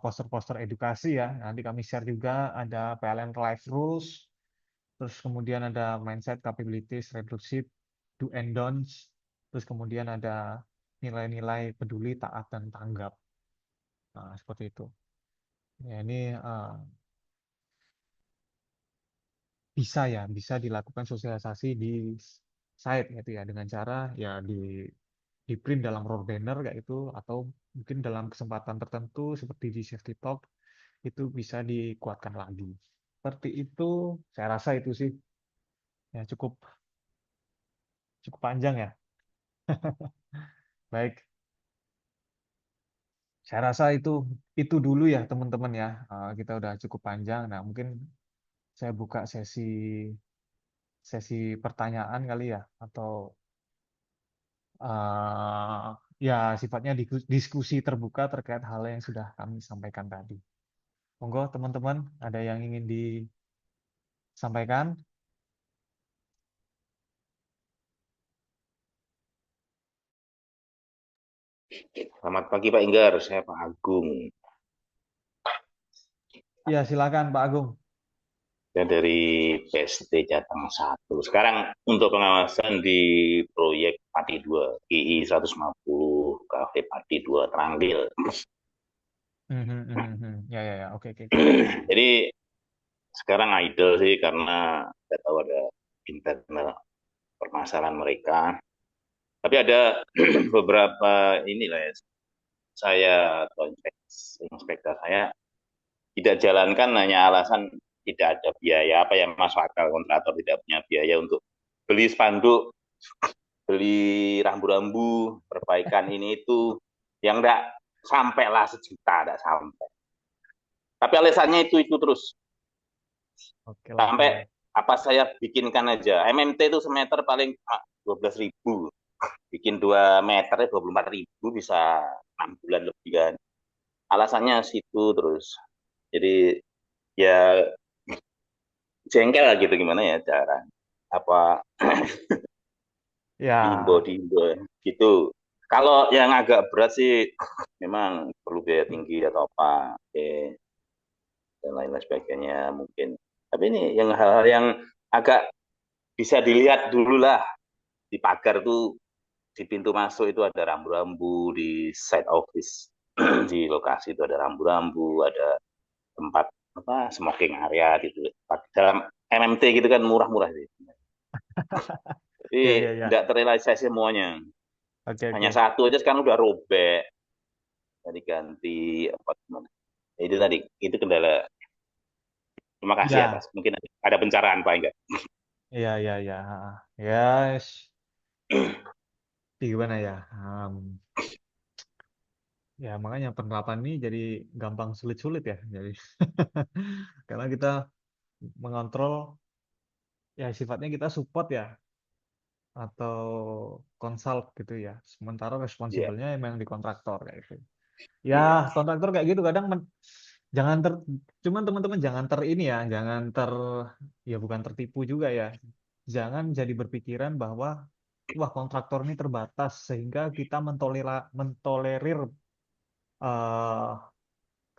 poster-poster edukasi ya. Nanti kami share juga ada PLN Life Rules. Terus kemudian ada mindset, capabilities, leadership, do and don'ts. Terus kemudian ada nilai-nilai peduli, taat, dan tanggap. Nah, seperti itu. Ya, ini bisa dilakukan sosialisasi di site gitu ya dengan cara ya di print dalam roll banner kayak itu atau mungkin dalam kesempatan tertentu seperti di safety talk itu bisa dikuatkan lagi. Seperti itu, saya rasa itu sih ya cukup cukup panjang ya. Baik, saya rasa itu dulu ya teman-teman ya. Kita udah cukup panjang. Nah, mungkin saya buka sesi sesi pertanyaan kali ya atau eh, ya sifatnya diskusi terbuka terkait hal yang sudah kami sampaikan tadi. Monggo teman-teman, ada yang ingin disampaikan? Selamat pagi Pak Inggar, saya Pak Agung. Ya, silakan Pak Agung. Saya dari PST Jateng 1. Sekarang untuk pengawasan di proyek Pati 2, GI 150 Cafe Pati 2 Tranggil. Ya, ya, ya. Oke, oke, oke. Jadi sekarang idle sih karena tidak tahu ada internal permasalahan mereka. Tapi ada beberapa inilah ya, saya atau inspektor saya tidak jalankan hanya alasan tidak ada biaya apa yang masuk akal kontraktor tidak punya biaya untuk beli spanduk, beli rambu-rambu, perbaikan ini itu yang enggak sampai lah sejuta, enggak sampai. Tapi alasannya itu terus Oke lah, oke sampai lah. apa saya bikinkan aja. MMT itu semeter paling 12.000, bikin 2 meter 24.000 bisa 6 bulan lebih kan. Alasannya situ terus. Jadi ya jengkel lah gitu gimana ya cara apa Ya, diimbo gitu. Kalau yang agak berat sih memang perlu biaya tinggi atau apa, oke, dan lain-lain sebagainya mungkin. Tapi ini yang hal-hal yang agak bisa dilihat dulu lah di pagar tuh di pintu masuk itu ada rambu-rambu di side office di lokasi itu ada rambu-rambu, ada tempat apa smoking area gitu. Dalam MMT gitu kan murah-murah sih. Tapi ya, ya, ya. tidak terrealisasi semuanya. Oke, Hanya oke. satu aja sekarang udah robek, jadi ganti apa gimana. Ya, itu tadi, itu kendala. Terima kasih Ya, atas. Mungkin ada pencerahan Pak enggak? ya, ya, ya. Ya, gimana ya? Ya, makanya penerapan ini jadi gampang sulit-sulit ya. Jadi karena kita mengontrol ya sifatnya kita support ya atau consult gitu ya. Sementara Iya, responsibelnya emang di kontraktor kayak gitu. Ya, iya, kontraktor kayak gitu kadang jangan cuman teman-teman jangan ini ya, jangan ya bukan tertipu juga ya. Jangan jadi berpikiran bahwa wah kontraktor ini terbatas sehingga kita mentolerir eh,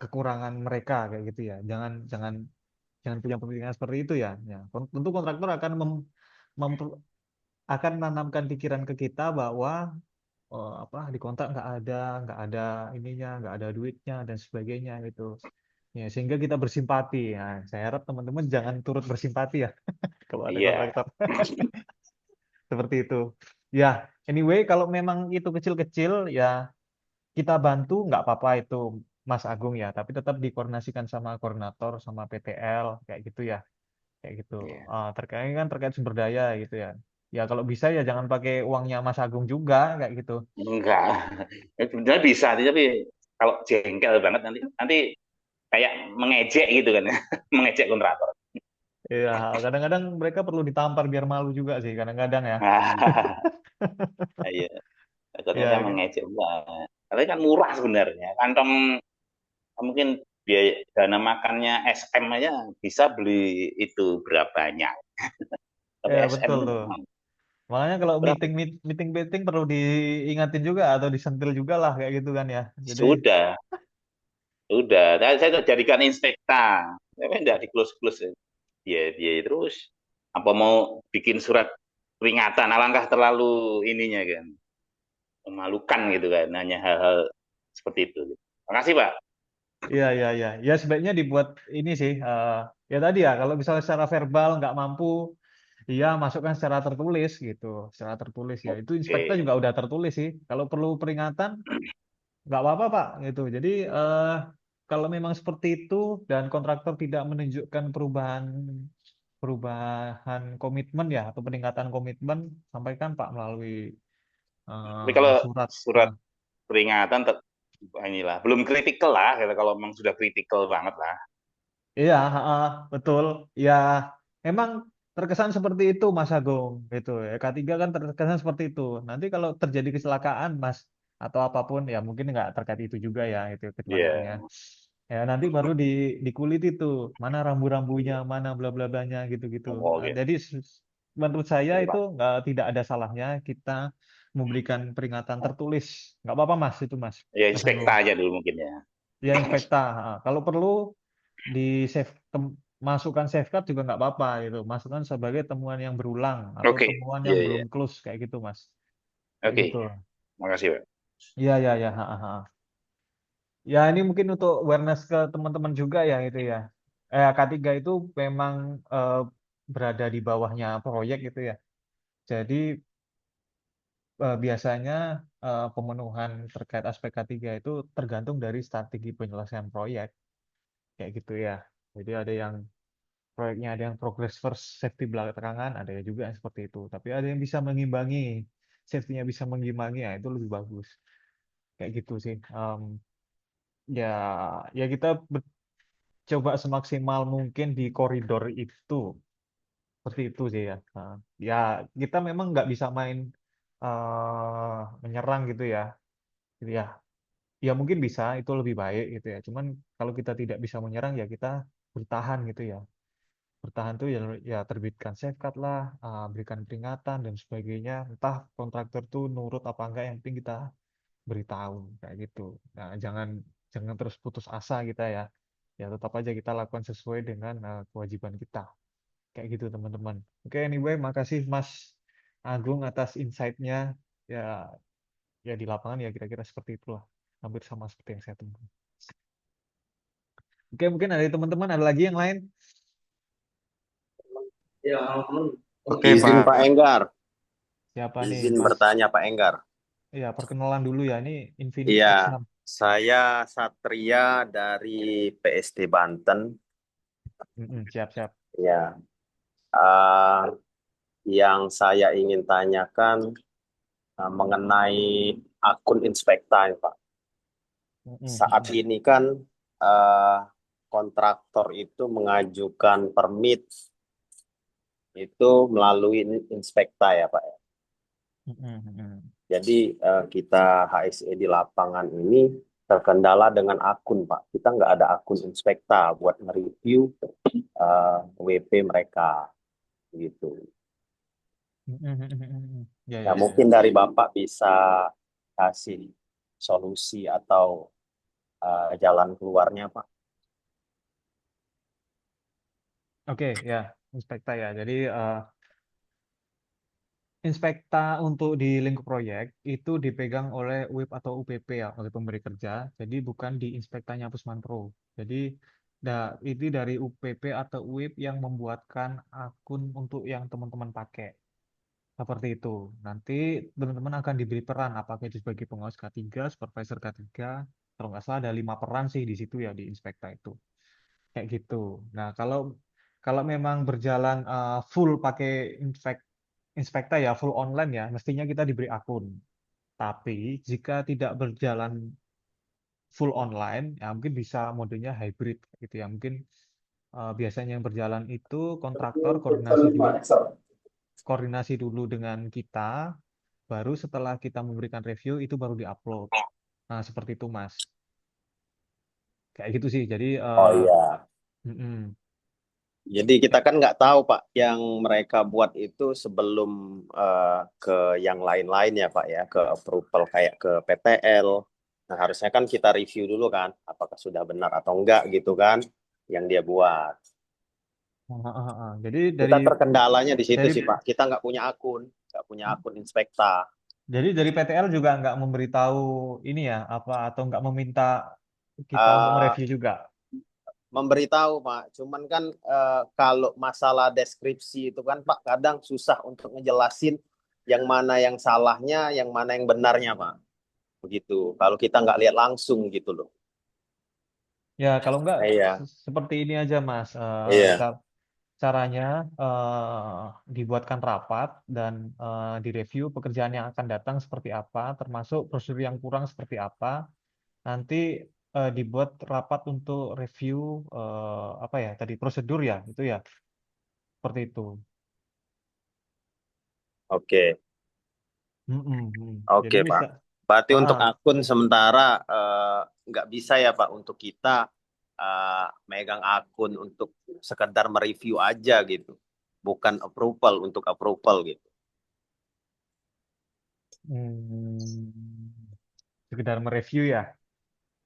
kekurangan mereka kayak gitu ya. Jangan jangan jangan punya pemikiran seperti itu ya. Ya, tentu kontraktor akan akan menanamkan pikiran ke kita bahwa apa di kontrak nggak ada ininya, nggak ada duitnya dan sebagainya gitu. Ya, sehingga kita bersimpati. Nah, saya harap teman-teman jangan turut bersimpati ya kepada iya, kontraktor seperti itu. Ya, anyway, kalau memang itu kecil-kecil ya kita bantu nggak apa-apa itu Mas Agung ya, tapi tetap dikoordinasikan sama koordinator sama PTL kayak gitu ya, kayak gitu. iya. Terkait kan terkait sumber daya gitu ya. Ya kalau bisa ya jangan pakai uangnya Mas Agung juga kayak gitu. Enggak, sebenarnya bisa, tapi kalau jengkel banget nanti nanti kayak mengejek gitu kan, mengejek kontraktor. Iya, kadang-kadang mereka perlu ditampar biar malu juga sih kadang-kadang ya. Iya, takutnya saya Iya, mengejek enggak. Tapi kan murah sebenarnya. Kantong mungkin biaya dana makannya SM aja bisa beli itu berapa banyak. Tapi ya SM betul itu tuh. memang Makanya kalau berapa? meeting perlu diingatin juga atau disentil juga lah kayak gitu kan ya. Jadi Sudah, sudah. Saya jadikan inspekta. Tapi enggak di close-close. Dia terus. Apa mau bikin surat peringatan? Alangkah terlalu ininya kan. Memalukan gitu kan. Hanya hal-hal seperti itu. Makasih Pak. iya iya iya. Ya sebaiknya dibuat ini sih. Ya tadi ya kalau misalnya secara verbal nggak mampu, iya masukkan secara tertulis gitu. Secara tertulis ya. Itu inspektor Oke. juga udah tertulis sih. Kalau perlu peringatan nggak apa-apa Pak gitu. Jadi kalau memang seperti itu dan kontraktor tidak menunjukkan perubahan perubahan komitmen ya atau peningkatan komitmen, sampaikan Pak melalui Tapi kalau surat. surat peringatan inilah belum kritikal lah kalau memang sudah kritikal banget lah. Iya, betul. Ya, emang terkesan seperti itu Mas Agung gitu ya. K3 kan terkesan seperti itu. Nanti kalau terjadi kecelakaan Mas atau apapun ya mungkin nggak terkait itu juga ya itu kecelakaannya. Iya. Ya nanti baru dikulit itu mana rambu-rambunya, Iya. mana bla bla blanya gitu-gitu. Oh, Nah, oke. jadi menurut saya Oke, itu Pak. nggak tidak ada salahnya kita memberikan peringatan tertulis. Nggak apa-apa Mas itu Mas, Ya Mas inspekta Agung. aja dulu mungkin ya. Ya inspekta. Kalau perlu di save masukkan safeguard juga nggak apa-apa gitu. Masukkan sebagai temuan yang berulang atau Oke. temuan yang Iya, belum iya. close kayak gitu Mas. Kayak Oke. gitu. Makasih, Pak. Iya iya iya. Ya ini mungkin untuk awareness ke teman-teman juga ya itu ya. K3 itu memang eh, berada di bawahnya proyek gitu ya. Jadi biasanya pemenuhan terkait aspek K3 itu tergantung dari strategi penyelesaian proyek kayak gitu ya. Jadi ada yang proyeknya ada yang progress first, safety belakangan, ada juga yang seperti itu. Tapi ada yang bisa mengimbangi, safety-nya bisa mengimbangi, ya itu lebih bagus. Kayak gitu sih. Ya, ya kita coba semaksimal mungkin di koridor itu. Seperti itu sih ya. Ya, kita memang nggak bisa main menyerang gitu ya. Gitu ya, ya mungkin bisa, itu lebih baik gitu ya. Cuman kalau kita tidak bisa menyerang, ya kita bertahan gitu ya. Bertahan tuh ya, ya terbitkan safeguard lah, berikan peringatan dan sebagainya. Entah kontraktor tuh nurut apa enggak, yang penting kita beritahu kayak gitu. Nah, jangan jangan terus putus asa kita ya. Ya tetap aja kita lakukan sesuai dengan kewajiban kita. Kayak gitu teman-teman. Oke, anyway, makasih Mas Agung atas insight-nya. Ya, ya di lapangan ya kira-kira seperti itulah. Hampir sama seperti yang saya temui. Oke, mungkin ada teman-teman, ada lagi yang lain? Oke, Izin Pak. Pak Enggar, Siapa nih, izin Mas? bertanya Pak Enggar. Ya, perkenalan dulu ya. Ini Infinix Iya, X6. saya Satria dari PSD Banten. Siap-siap. Ya, eh, yang saya ingin tanyakan mengenai akun Inspekta, ya, Pak. Saat ini kan eh, kontraktor itu mengajukan permit itu melalui Inspekta ya Pak. Jadi kita HSE di lapangan ini terkendala dengan akun Pak. Kita nggak ada akun Inspekta buat nge-review WP mereka gitu. Ya, Nah, ya, mungkin ya. dari Bapak bisa kasih solusi atau jalan keluarnya Pak. Oke, ya, Inspekta ya. Jadi Inspekta untuk di lingkup proyek itu dipegang oleh UIP atau UPP ya, oleh pemberi kerja. Jadi bukan di Inspektanya Pusmanpro. Jadi ini dari UPP atau UIP yang membuatkan akun untuk yang teman-teman pakai. Seperti itu. Nanti teman-teman akan diberi peran, apakah itu sebagai pengawas K3, supervisor K3. Kalau nggak salah ada 5 peran sih di situ ya di Inspekta itu. Kayak gitu. Nah, kalau kalau memang berjalan full pakai Inspekta ya, full online ya, mestinya kita diberi akun. Tapi jika tidak berjalan full online, ya mungkin bisa modenya hybrid gitu ya. Mungkin biasanya yang berjalan itu kontraktor koordinasi dulu dengan kita, baru setelah kita memberikan review itu baru diupload. Nah, seperti itu, Mas. Kayak gitu sih. Jadi Oh iya. mm-mm. Jadi kita kan nggak tahu Pak yang mereka buat itu sebelum ke yang lain-lain ya Pak ya, ke approval kayak ke PTL. Nah harusnya kan kita review dulu kan, apakah sudah benar atau enggak gitu kan, yang dia buat. Jadi Kita dari terkendalanya di situ dari sih Pak, kita nggak punya akun Inspekta. dari PTL juga nggak memberitahu ini ya apa atau nggak meminta kita untuk Eh, mereview juga. Memberitahu Pak, cuman kan kalau masalah deskripsi itu kan Pak kadang susah untuk ngejelasin yang mana yang salahnya, yang mana yang benarnya Pak. Begitu. Kalau kita nggak lihat langsung gitu loh. Ya kalau nggak Iya, seperti ini aja Mas. iya. Caranya dibuatkan rapat dan direview pekerjaan yang akan datang seperti apa, termasuk prosedur yang kurang seperti apa. Nanti dibuat rapat untuk review apa ya tadi prosedur ya itu ya seperti itu. Oke, Jadi oke Pak. misal, Berarti untuk ah, akun sementara nggak bisa ya Pak untuk kita megang akun untuk sekedar mereview aja gitu, bukan approval untuk approval gitu. hmm, sekedar mereview ya.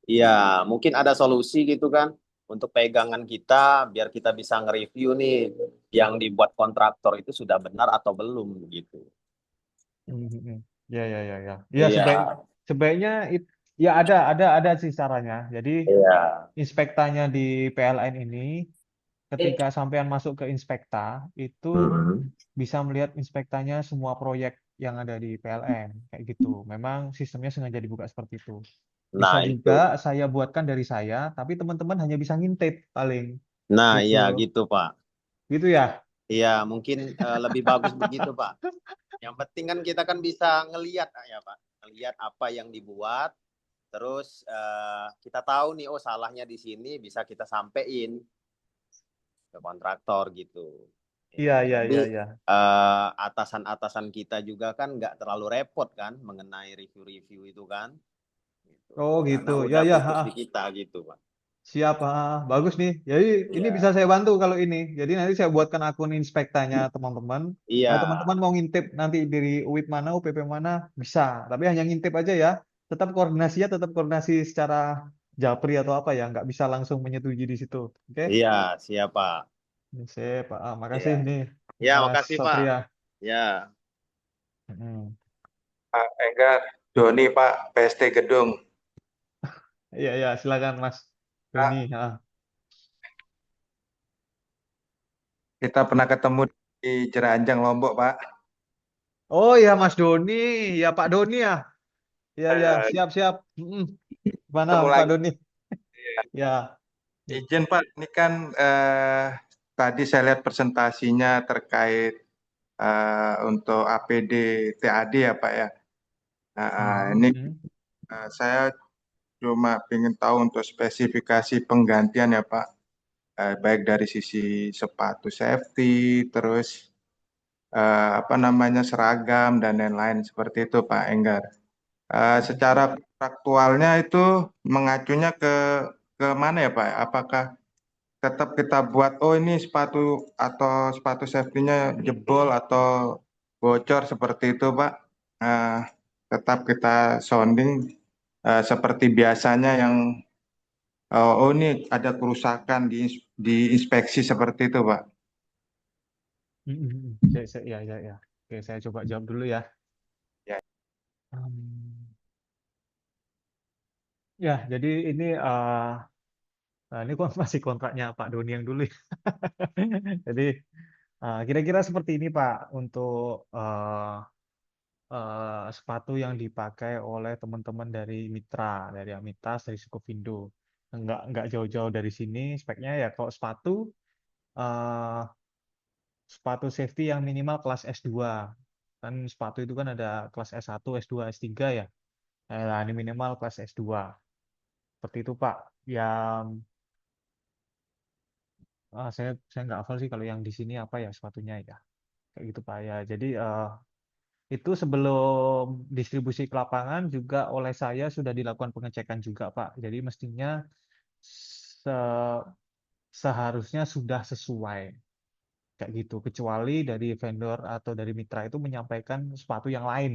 Iya, mungkin ada solusi gitu kan untuk pegangan kita biar kita bisa nge-review nih yang dibuat kontraktor itu sudah benar atau belum gitu. Hmm. Ya, ya, ya, ya. Ya Iya, sebaiknya ya ada sih caranya. Jadi iya. inspektanya di PLN ini ketika sampean masuk ke inspekta itu Hmm. bisa melihat inspektanya semua proyek yang ada di PLN kayak gitu. Memang sistemnya sengaja dibuka seperti itu. Bisa Nah itu. juga saya buatkan dari saya, tapi teman-teman hanya bisa ngintip paling Nah, gitu. iya gitu, Pak. Gitu ya. Iya, mungkin lebih bagus begitu, Pak. Yang penting kan kita kan bisa ngelihat ya, Pak. Ngelihat apa yang dibuat, terus kita tahu nih, oh salahnya di sini, bisa kita sampein ke kontraktor gitu. Iya, Ya, iya, jadi iya, iya. atasan-atasan kita juga kan nggak terlalu repot kan mengenai review-review itu kan. Gitu. Oh Karena gitu. Ya, udah ya, fokus di ha. kita gitu, Pak. Siap, bagus nih. Jadi ini bisa Iya, saya bantu kalau ini. Jadi nanti saya buatkan akun inspektanya teman-teman. iya, Kalau teman-teman mau ngintip nanti dari UIP mana, UPP mana, bisa. Tapi hanya ngintip aja ya. Tetap koordinasi secara japri atau apa ya. Nggak bisa langsung menyetujui di situ. Oke? iya, siap, Pak. Sip, Iya, makasih nih, ya, Mas makasih, Pak. Satria. Ya. Mm. Pak Enggar, Doni Pak, PST Gedung. Iya, iya, silakan Mas Doni. Pak, kita pernah ketemu di Jeranjang, Lombok, Pak. Oh ya Mas Doni, ya Pak Doni ya. Ya, ya, Eh, siap, siap. Mana Ketemu Pak lagi. Doni? Ya. Izin Pak, ini kan tadi saya lihat presentasinya terkait untuk APD TAD ya Pak ya. Nah, ini Mhm. saya cuma ingin tahu untuk spesifikasi penggantian ya Pak. Baik dari sisi sepatu safety, terus apa namanya seragam dan lain-lain seperti itu Pak Enggar. Secara kontraktualnya itu mengacunya ke mana ya Pak? Apakah tetap kita buat oh ini sepatu atau sepatu safety-nya jebol atau bocor seperti itu Pak? Eh, Tetap kita sounding seperti biasanya yang oh ini ada kerusakan di inspeksi seperti itu Pak. Ya, ya, ya. Oke, saya coba jawab dulu ya. Ya. Hmm, Ya, jadi ini nah, ini kok masih kontraknya Pak Doni yang dulu ya. Jadi kira-kira seperti ini Pak untuk sepatu yang dipakai oleh teman-teman dari Mitra, dari Amitas, dari Sukovindo. Nggak jauh-jauh dari sini speknya ya kalau eh, sepatu safety yang minimal kelas S2. Kan sepatu itu kan ada kelas S1, S2, S3 ya. Nah, ini minimal kelas S2. Seperti itu Pak. Yang saya nggak hafal sih kalau yang di sini apa ya sepatunya ya. Kayak gitu Pak ya. Jadi itu sebelum distribusi ke lapangan juga oleh saya sudah dilakukan pengecekan juga Pak. Jadi mestinya se- seharusnya sudah sesuai kayak gitu. Kecuali dari vendor atau dari mitra itu menyampaikan sepatu yang lain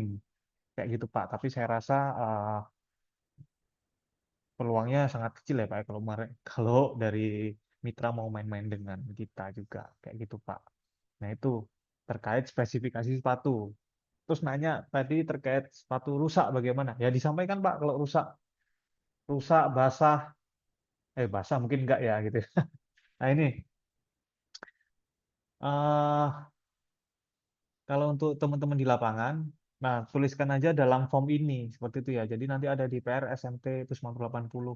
kayak gitu Pak. Tapi saya rasa peluangnya sangat kecil ya Pak ya, kalau dari mitra mau main-main dengan kita juga kayak gitu Pak. Nah itu terkait spesifikasi sepatu. Terus nanya tadi terkait sepatu rusak bagaimana? Ya disampaikan Pak kalau rusak rusak basah basah mungkin enggak ya gitu. Nah ini eh kalau untuk teman-teman di lapangan, nah tuliskan aja dalam form ini seperti itu ya. Jadi nanti ada di PR SMT terus 80.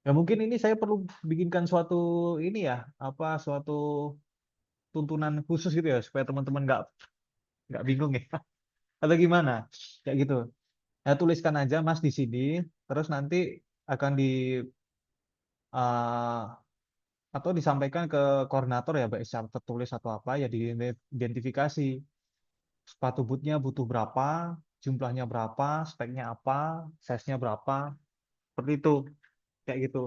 Ya mungkin ini saya perlu bikinkan suatu ini ya, apa suatu tuntunan khusus gitu ya supaya teman-teman nggak bingung ya atau gimana kayak gitu. Ya tuliskan aja Mas di sini, terus nanti akan di eh, atau disampaikan ke koordinator ya baik secara tertulis atau apa ya diidentifikasi sepatu bootnya butuh berapa, jumlahnya berapa, speknya apa, size-nya berapa, seperti itu kayak gitu.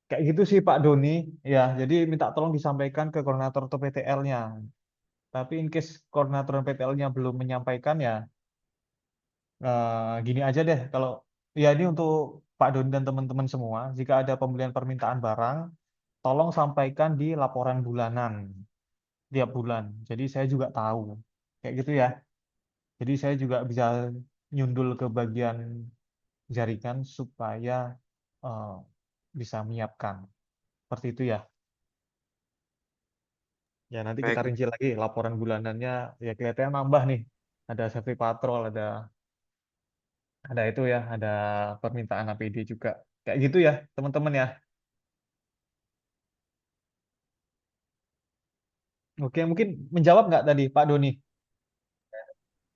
Kayak gitu sih Pak Doni. Ya, jadi minta tolong disampaikan ke koordinator atau PTL-nya. Tapi in case koordinator dan PTL-nya belum menyampaikan ya gini aja deh. Kalau ya ini untuk Pak Doni dan teman-teman semua, jika ada pembelian permintaan barang, tolong sampaikan di laporan bulanan tiap bulan. Jadi saya juga tahu. Kayak gitu ya. Jadi saya juga bisa nyundul ke bagian jaringan supaya eh, bisa menyiapkan. Seperti itu ya. Ya, nanti kita Baik. rinci lagi laporan bulanannya. Ya, kelihatannya nambah nih. Ada safety patrol, ada itu ya, ada permintaan APD juga. Kayak gitu ya, teman-teman ya. Oke, mungkin menjawab nggak tadi Pak Doni?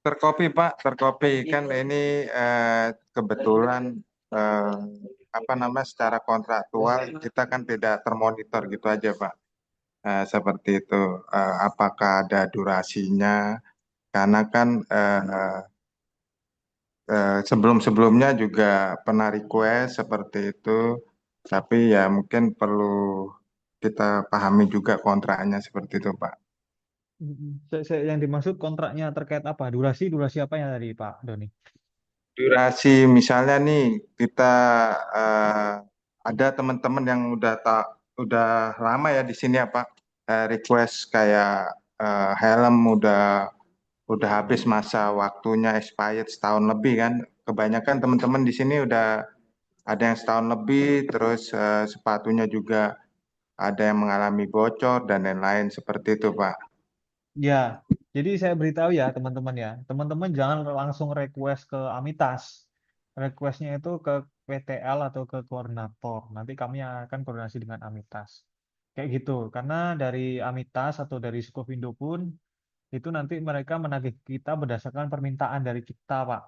Terkopi Pak, terkopi kan ini kebetulan eh, apa namanya secara kontraktual kita kan tidak termonitor gitu aja Pak. Seperti itu. Apakah ada durasinya? Karena kan sebelum-sebelumnya juga pernah request seperti itu, tapi ya mungkin perlu kita pahami juga kontraknya seperti itu Pak. Yang dimaksud kontraknya terkait apa? Durasi apa ya tadi Pak Doni? Durasi misalnya nih kita eh, ada teman-teman yang udah lama ya di sini ya Pak. Request kayak helm udah habis masa waktunya expired setahun lebih kan. Kebanyakan teman-teman di sini udah ada yang setahun lebih, terus sepatunya juga ada yang mengalami bocor dan lain-lain seperti itu Pak. Ya, jadi saya beritahu ya teman-teman ya. Teman-teman jangan langsung request ke Amitas. Requestnya itu ke PTL atau ke koordinator. Nanti kami yang akan koordinasi dengan Amitas. Kayak gitu. Karena dari Amitas atau dari Sukovindo pun itu nanti mereka menagih kita berdasarkan permintaan dari kita, Pak.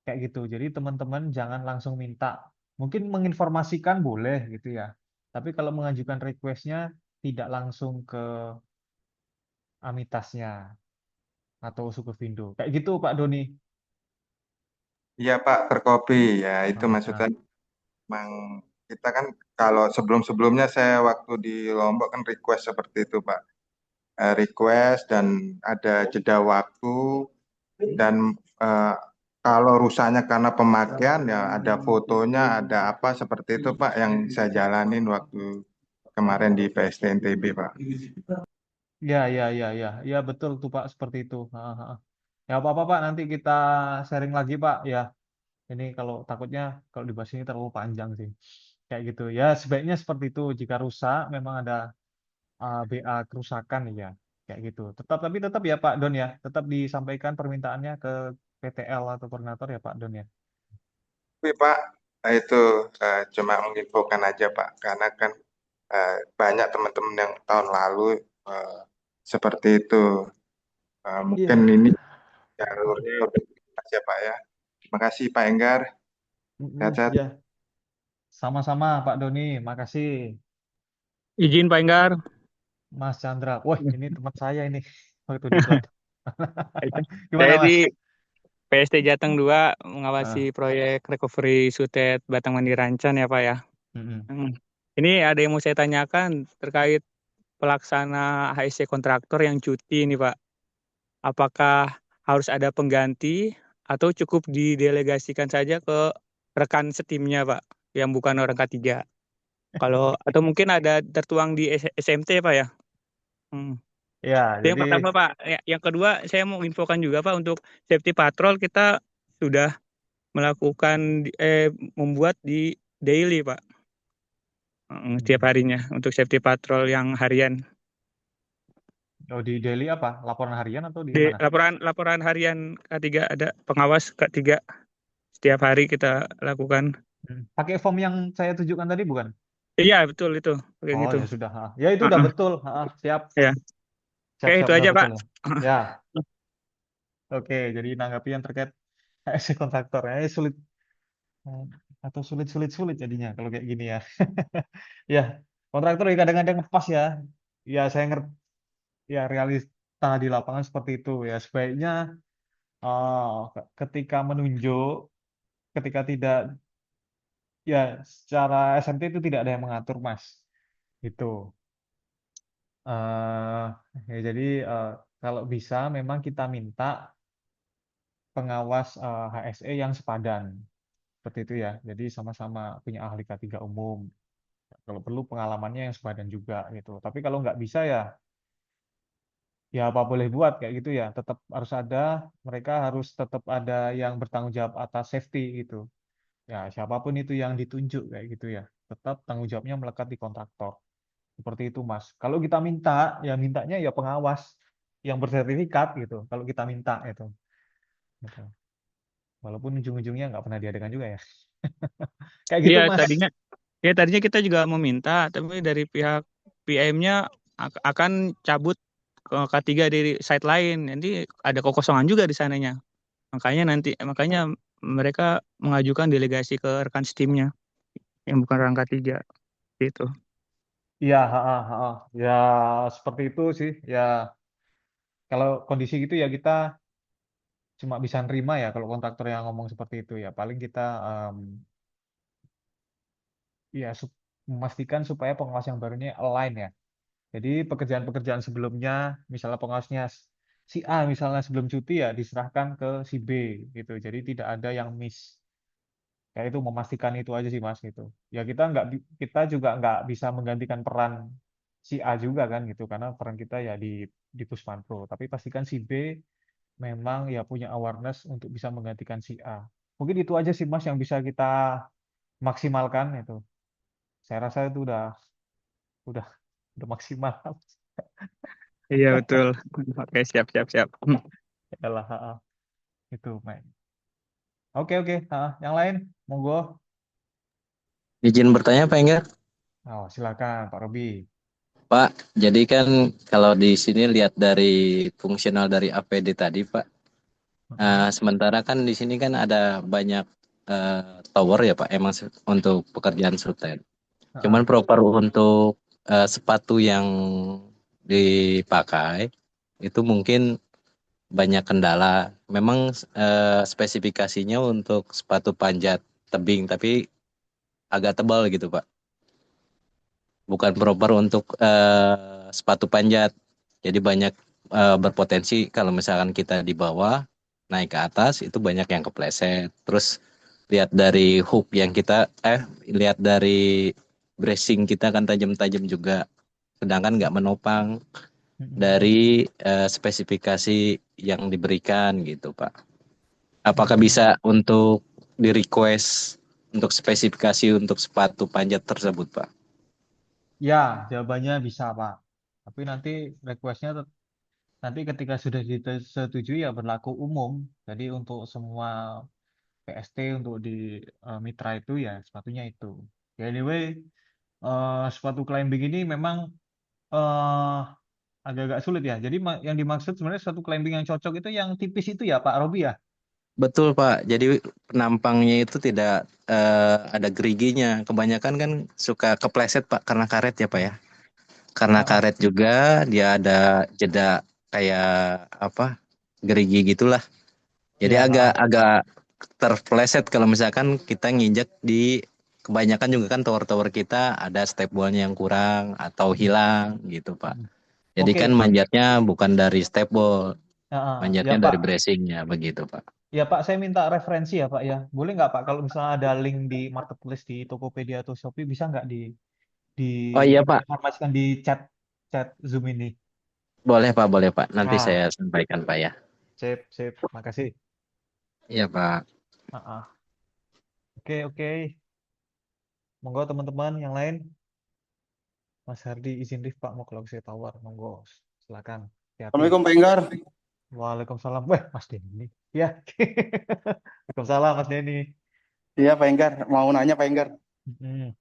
kayak gitu. Jadi teman-teman jangan langsung minta. Mungkin menginformasikan boleh gitu ya. Tapi kalau mengajukan requestnya tidak langsung ke Amitasnya atau Sukuvindo. Kayak gitu Pak Doni. Iya Pak, per kopi ya itu Ah, maksudnya ah. memang kita kan kalau sebelum-sebelumnya saya waktu di Lombok kan request seperti itu Pak. Request dan ada jeda waktu dan eh, kalau rusaknya karena pemakaian ya ada fotonya, ada apa seperti itu Pak yang saya jalanin waktu kemarin di PST NTB Pak. Ya, ya, ya, ya, ya betul tuh Pak seperti itu. Ah, ah, ah. Ya apa-apa Pak, nanti kita sharing lagi Pak. Ya, ini kalau takutnya kalau dibahas ini terlalu panjang sih. Kayak gitu. Ya sebaiknya seperti itu. Jika rusak, memang ada BA kerusakan ya. Kayak gitu. Tapi tetap ya Pak Don ya. Tetap disampaikan permintaannya ke PTL atau koordinator ya Pak Don ya. Tapi Pak, itu cuma menginfokan aja Pak, karena kan banyak teman-teman yang tahun lalu eh, seperti itu. Mungkin Iya. ini jalurnya udah jelas ya Pak ya. Terima kasih Pak Enggar. Sehat-sehat. Ya, sama-sama Pak Doni. Makasih Izin Pak Enggar. Mas Chandra. Wah, ini teman saya ini waktu di plat. Gimana Saya Mas? di PST Jateng 2 mengawasi Ah, proyek recovery Sutet Batang Mandi Rancan ya Pak ya. mm-mm. Ini ada yang mau saya tanyakan terkait pelaksana HSC kontraktor yang cuti ini Pak. Apakah harus ada pengganti atau cukup didelegasikan saja ke rekan setimnya Pak yang bukan orang K3? Kalau atau mungkin ada tertuang di SMT Pak ya? Hmm. Ya, Itu yang jadi pertama Pak. Yang kedua saya mau infokan juga Pak untuk safety patrol kita sudah melakukan membuat di daily Pak. Tiap harinya untuk safety patrol yang harian. oh, di daily apa? Laporan harian atau di Di mana? laporan harian K3 ada pengawas K3 setiap hari kita lakukan. Pakai form yang saya tunjukkan tadi bukan? Iya betul itu kayak Oh, gitu. ya sudah. Ya itu udah Heeh, betul. Siap, ya. siap, Oke siap itu udah aja betul Pak. ya. Ya, oke. Jadi nanggapi yang terkait si kontraktor. Sulit Hmm, atau sulit jadinya kalau kayak gini ya. Ya, kontraktor ya kadang-kadang pas ya. Ya saya ngerti ya realita di lapangan seperti itu ya. Sebaiknya ketika menunjuk, ketika tidak ya secara SMT itu tidak ada yang mengatur Mas. Itu. eh ya jadi eh, kalau bisa memang kita minta pengawas HSE yang sepadan. Seperti itu ya. Jadi sama-sama punya ahli K3 umum. Kalau perlu pengalamannya yang sepadan juga gitu. Tapi kalau nggak bisa ya, ya apa boleh buat kayak gitu ya. Tetap harus ada, mereka harus tetap ada yang bertanggung jawab atas safety gitu. Ya siapapun itu yang ditunjuk kayak gitu ya. Tetap tanggung jawabnya melekat di kontraktor. Seperti itu Mas. Kalau kita minta, ya mintanya ya pengawas yang bersertifikat gitu. Kalau kita minta itu. Gitu. Walaupun ujung-ujungnya nggak pernah diadakan juga ya. Kayak gitu Iya Mas. tadinya kita juga meminta tapi dari pihak PM-nya akan cabut ke K3 dari site lain. Nanti ada kekosongan juga di sananya. Makanya mereka mengajukan delegasi ke rekan steamnya yang bukan orang K3 gitu. Iya, ya seperti itu sih. Ya kalau kondisi gitu ya kita cuma bisa nerima ya kalau kontraktor yang ngomong seperti itu ya. Paling kita ya memastikan supaya pengawas yang barunya align ya. Jadi pekerjaan-pekerjaan sebelumnya, misalnya pengawasnya si A misalnya sebelum cuti ya diserahkan ke si B gitu. Jadi tidak ada yang miss. Ya itu memastikan itu aja sih Mas gitu. Ya kita juga nggak bisa menggantikan peran si A juga kan gitu karena peran kita ya di Pusmanpro. Tapi pastikan si B memang ya punya awareness untuk bisa menggantikan si A. Mungkin itu aja sih Mas yang bisa kita maksimalkan itu. Saya rasa itu udah udah maksimal. Iya betul. Oke siap siap siap. Yalah, itu, Mike. Oke, oke. Yang lain, monggo. Izin bertanya Pak Enggar. Oh, silakan Pak Robi. Pak, jadi kan kalau di sini lihat dari fungsional dari APD tadi Pak, Sementara kan di sini kan ada banyak tower ya Pak, emang untuk pekerjaan sultan. Cuman Heeh. proper untuk sepatu yang dipakai itu mungkin banyak kendala. Memang spesifikasinya untuk sepatu panjat tebing, tapi agak tebal gitu Pak. Bukan proper untuk sepatu panjat. Jadi banyak berpotensi kalau misalkan kita di bawah naik ke atas itu banyak yang kepleset. Terus lihat dari hook yang kita lihat dari bracing kita kan tajam-tajam juga. Sedangkan nggak menopang Mm-mm. dari spesifikasi yang diberikan gitu Pak. Apakah Mm. bisa untuk di request untuk spesifikasi untuk sepatu panjat tersebut Pak? Ya, jawabannya bisa, Pak. Tapi nanti requestnya nanti ketika sudah disetujui ya berlaku umum. Jadi untuk semua PST untuk di mitra itu ya sepatunya itu. Ya anyway, sepatu climbing ini memang eh, agak-agak sulit ya. Jadi yang dimaksud sebenarnya sepatu climbing yang cocok itu yang tipis itu ya, Pak Robi ya. Betul Pak, jadi penampangnya itu tidak ada geriginya. Kebanyakan kan suka kepleset Pak karena karet ya Pak ya. Karena Heeh. karet juga dia ada jeda kayak apa gerigi gitulah. Jadi Ya, agak heeh. agak terpleset kalau misalkan kita nginjek di kebanyakan juga kan tower-tower kita ada step ballnya yang kurang atau Mm, hilang gitu Pak. mm. Jadi kan Oke, manjatnya bukan dari step ball, heeh. Ya manjatnya dari Pak. bracingnya begitu Pak. Ya Pak, saya minta referensi ya Pak ya. Boleh nggak Pak kalau misalnya ada link di marketplace di Tokopedia atau Shopee bisa nggak Oh iya Pak, diinformasikan di chat chat Zoom ini? boleh Pak. Nanti Ah, saya sampaikan Pak ya. sip, sip. Makasih. Iya Pak. Ah, ah. Oke, oke. Monggo teman-teman yang lain. Mas Hardi izin lift Pak mau kalau saya tawar. Monggo. Silakan. Hati-hati. Assalamualaikum Pak Enggar. Waalaikumsalam. Wah, Mas Denny. Ya. Waalaikumsalam Mas Denny. Iya Pak Enggar, mau nanya Pak Enggar. Hmm.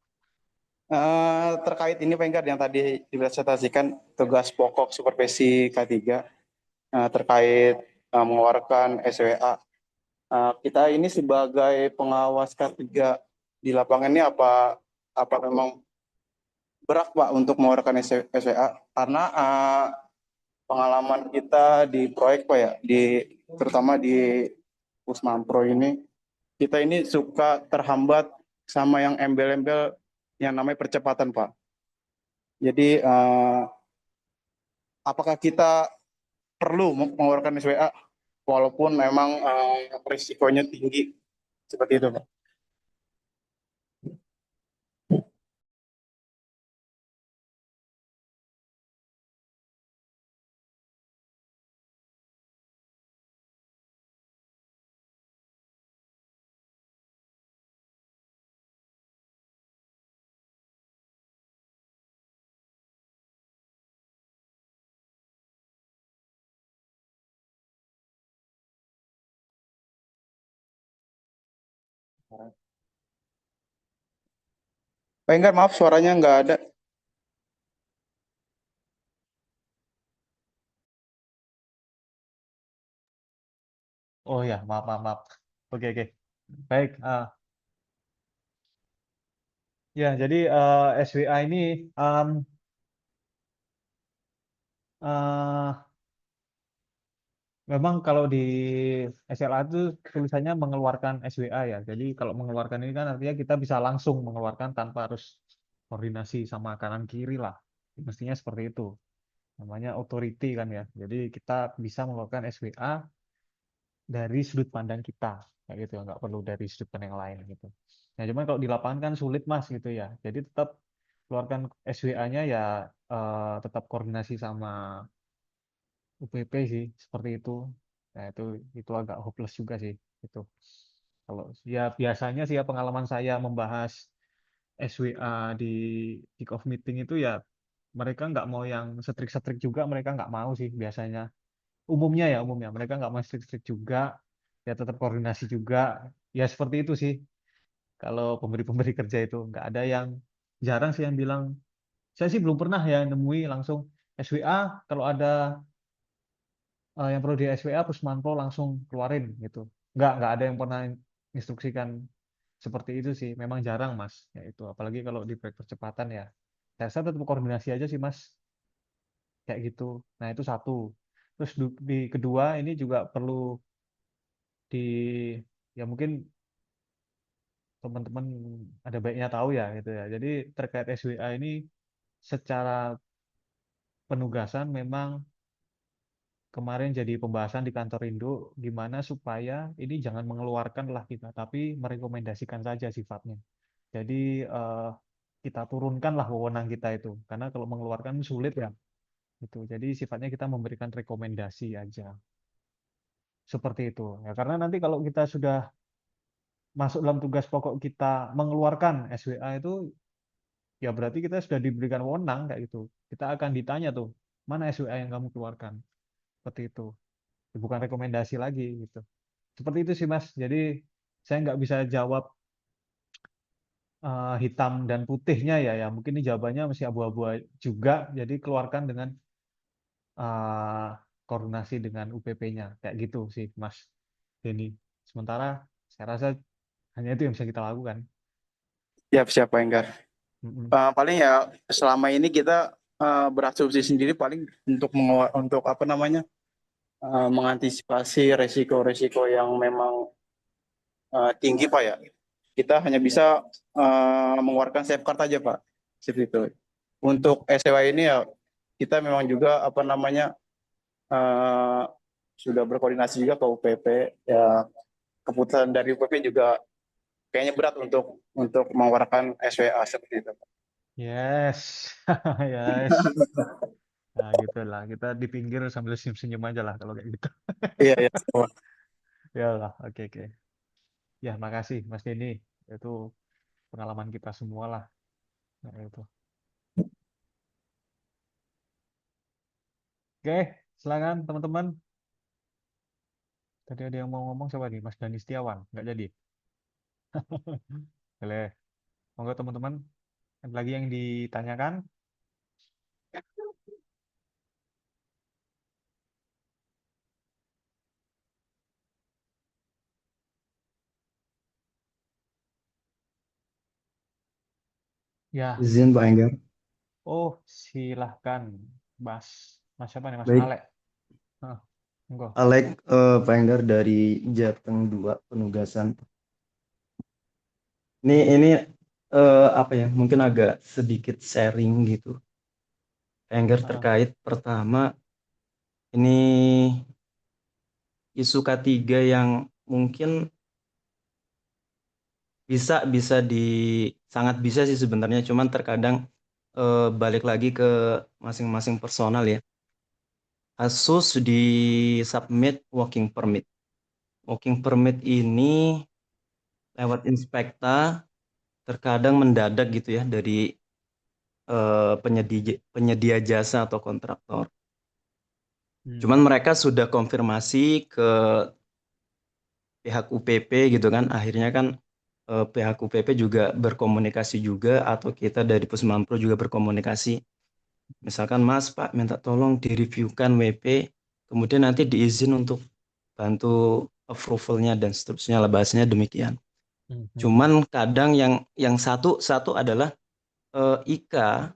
Terkait ini Pak Enggar yang tadi dipresentasikan tugas pokok supervisi K3 terkait mengeluarkan SWA. Kita ini sebagai pengawas K3 di lapangan ini apa memang berat Pak untuk mengeluarkan SWA? Karena pengalaman kita di proyek Pak ya, terutama di Pusmampro ini kita ini suka terhambat sama yang embel-embel yang namanya percepatan, Pak. Jadi, apakah kita perlu mengeluarkan SWA walaupun memang risikonya tinggi seperti itu, Pak? Pak Enggar, maaf suaranya nggak ada. Oh ya, maaf, maaf, maaf. Oke, oke. Baik. Ya, jadi SWA ini um, eh, memang kalau di SLA itu tulisannya mengeluarkan SWA ya. Jadi kalau mengeluarkan ini kan artinya kita bisa langsung mengeluarkan tanpa harus koordinasi sama kanan kiri lah. Mestinya seperti itu. Namanya authority kan ya. Jadi kita bisa mengeluarkan SWA dari sudut pandang kita. Kayak gitu ya, nggak perlu dari sudut pandang yang lain gitu. Nah, cuman kalau di lapangan kan sulit Mas gitu ya. Jadi tetap keluarkan SWA-nya ya tetap koordinasi sama UPP sih seperti itu. Nah, itu agak hopeless juga sih itu. Kalau ya biasanya sih ya pengalaman saya membahas SWA di kick off meeting itu ya mereka nggak mau yang setrik-setrik juga mereka nggak mau sih biasanya. Umumnya mereka nggak mau setrik-setrik juga ya tetap koordinasi juga ya seperti itu sih. Kalau pemberi-pemberi kerja itu nggak ada yang jarang sih yang bilang saya sih belum pernah ya nemui langsung SWA kalau ada yang perlu di SWA Pusmanpro langsung keluarin gitu. Nggak ada yang pernah instruksikan seperti itu sih. Memang jarang Mas, ya itu. Apalagi kalau di proyek percepatan ya. Saya rasa tetap koordinasi aja sih Mas, kayak gitu. Nah itu satu. Terus di kedua ini juga perlu di ya mungkin teman-teman ada baiknya tahu ya gitu ya. Jadi terkait SWA ini secara penugasan memang kemarin jadi pembahasan di kantor induk gimana supaya ini jangan mengeluarkan lah kita, tapi merekomendasikan saja sifatnya. Jadi kita turunkan lah wewenang kita itu, karena kalau mengeluarkan sulit ya. Gitu. Jadi sifatnya kita memberikan rekomendasi aja. Seperti itu. Ya, karena nanti kalau kita sudah masuk dalam tugas pokok kita mengeluarkan SWA itu, ya berarti kita sudah diberikan wewenang kayak gitu. Kita akan ditanya tuh, mana SWA yang kamu keluarkan? Seperti itu. Bukan rekomendasi lagi gitu. Seperti itu sih Mas. Jadi saya nggak bisa jawab hitam dan putihnya ya. Ya mungkin ini jawabannya masih abu-abu juga. Jadi keluarkan dengan uh, koordinasi dengan UPP-nya. Kayak gitu sih Mas Denny. Sementara saya rasa hanya itu yang bisa kita lakukan. Siap Pak Enggar. Mm-mm. Paling ya selama ini kita berasumsi sendiri paling untuk apa namanya mengantisipasi resiko-resiko yang memang tinggi Pak ya. Kita hanya bisa mengeluarkan safeguard aja Pak. Seperti itu. Untuk SEWA ini ya kita memang juga apa namanya eh, sudah berkoordinasi juga ke UPP ya, keputusan dari UPP juga kayaknya berat untuk mengeluarkan SWA seperti itu. Yes, yes. Nah, gitu lah. Kita di pinggir sambil senyum-senyum aja lah kalau kayak gitu. Iya iya. Ya lah, oke oke. Ya, makasih Mas Denny. Itu pengalaman kita semua lah. Nah, itu. Oke, silakan teman-teman. Tadi ada yang mau ngomong siapa nih? Mas Dani Setiawan. Nggak jadi. Boleh. Monggo teman-teman. Ada lagi yang ditanyakan? Ya. Izin Pak Enggar. Oh, silahkan. Mas. Mas siapa nih? Mas Baik, Alek. Nah, monggo. Alek Pak Enggar dari Jateng 2 Penugasan. Ini apa ya? Mungkin agak sedikit sharing gitu. Pak Enggar Ah, terkait pertama ini isu K3 yang mungkin bisa sangat bisa sih sebenarnya, cuman terkadang balik lagi ke masing-masing personal ya. Kasus di submit working permit. Working permit ini lewat inspekta terkadang mendadak gitu ya dari penyedia jasa atau kontraktor. Cuman mereka sudah konfirmasi ke pihak UPP gitu kan. Akhirnya kan pihak UPP juga berkomunikasi juga, atau kita dari Pusmampro juga berkomunikasi. Misalkan Mas Pak minta tolong direviewkan WP, kemudian nanti diizin untuk bantu approvalnya dan seterusnya, lah bahasanya demikian. Cuman kadang yang satu adalah IKA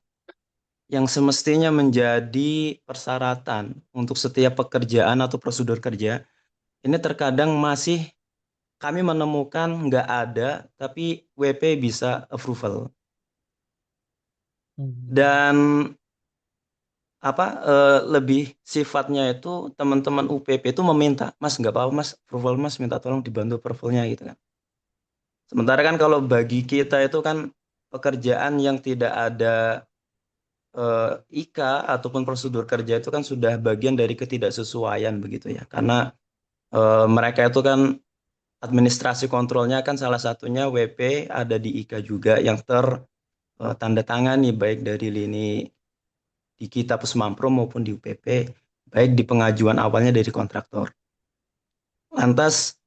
yang semestinya menjadi persyaratan untuk setiap pekerjaan atau prosedur kerja, ini terkadang masih kami menemukan nggak ada, tapi WP bisa approval. Dan lebih sifatnya itu teman-teman UPP itu meminta, Mas nggak apa-apa Mas, approval Mas, minta tolong dibantu approvalnya gitu kan. Sementara kan kalau bagi kita itu kan pekerjaan yang tidak ada IKA ataupun prosedur kerja itu kan sudah bagian dari ketidaksesuaian begitu ya. Karena mereka itu kan administrasi kontrolnya kan salah satunya WP ada di IKA juga yang tanda tangani baik dari lini di kita Pusmampro maupun di UPP, baik di pengajuan awalnya dari kontraktor. Lantas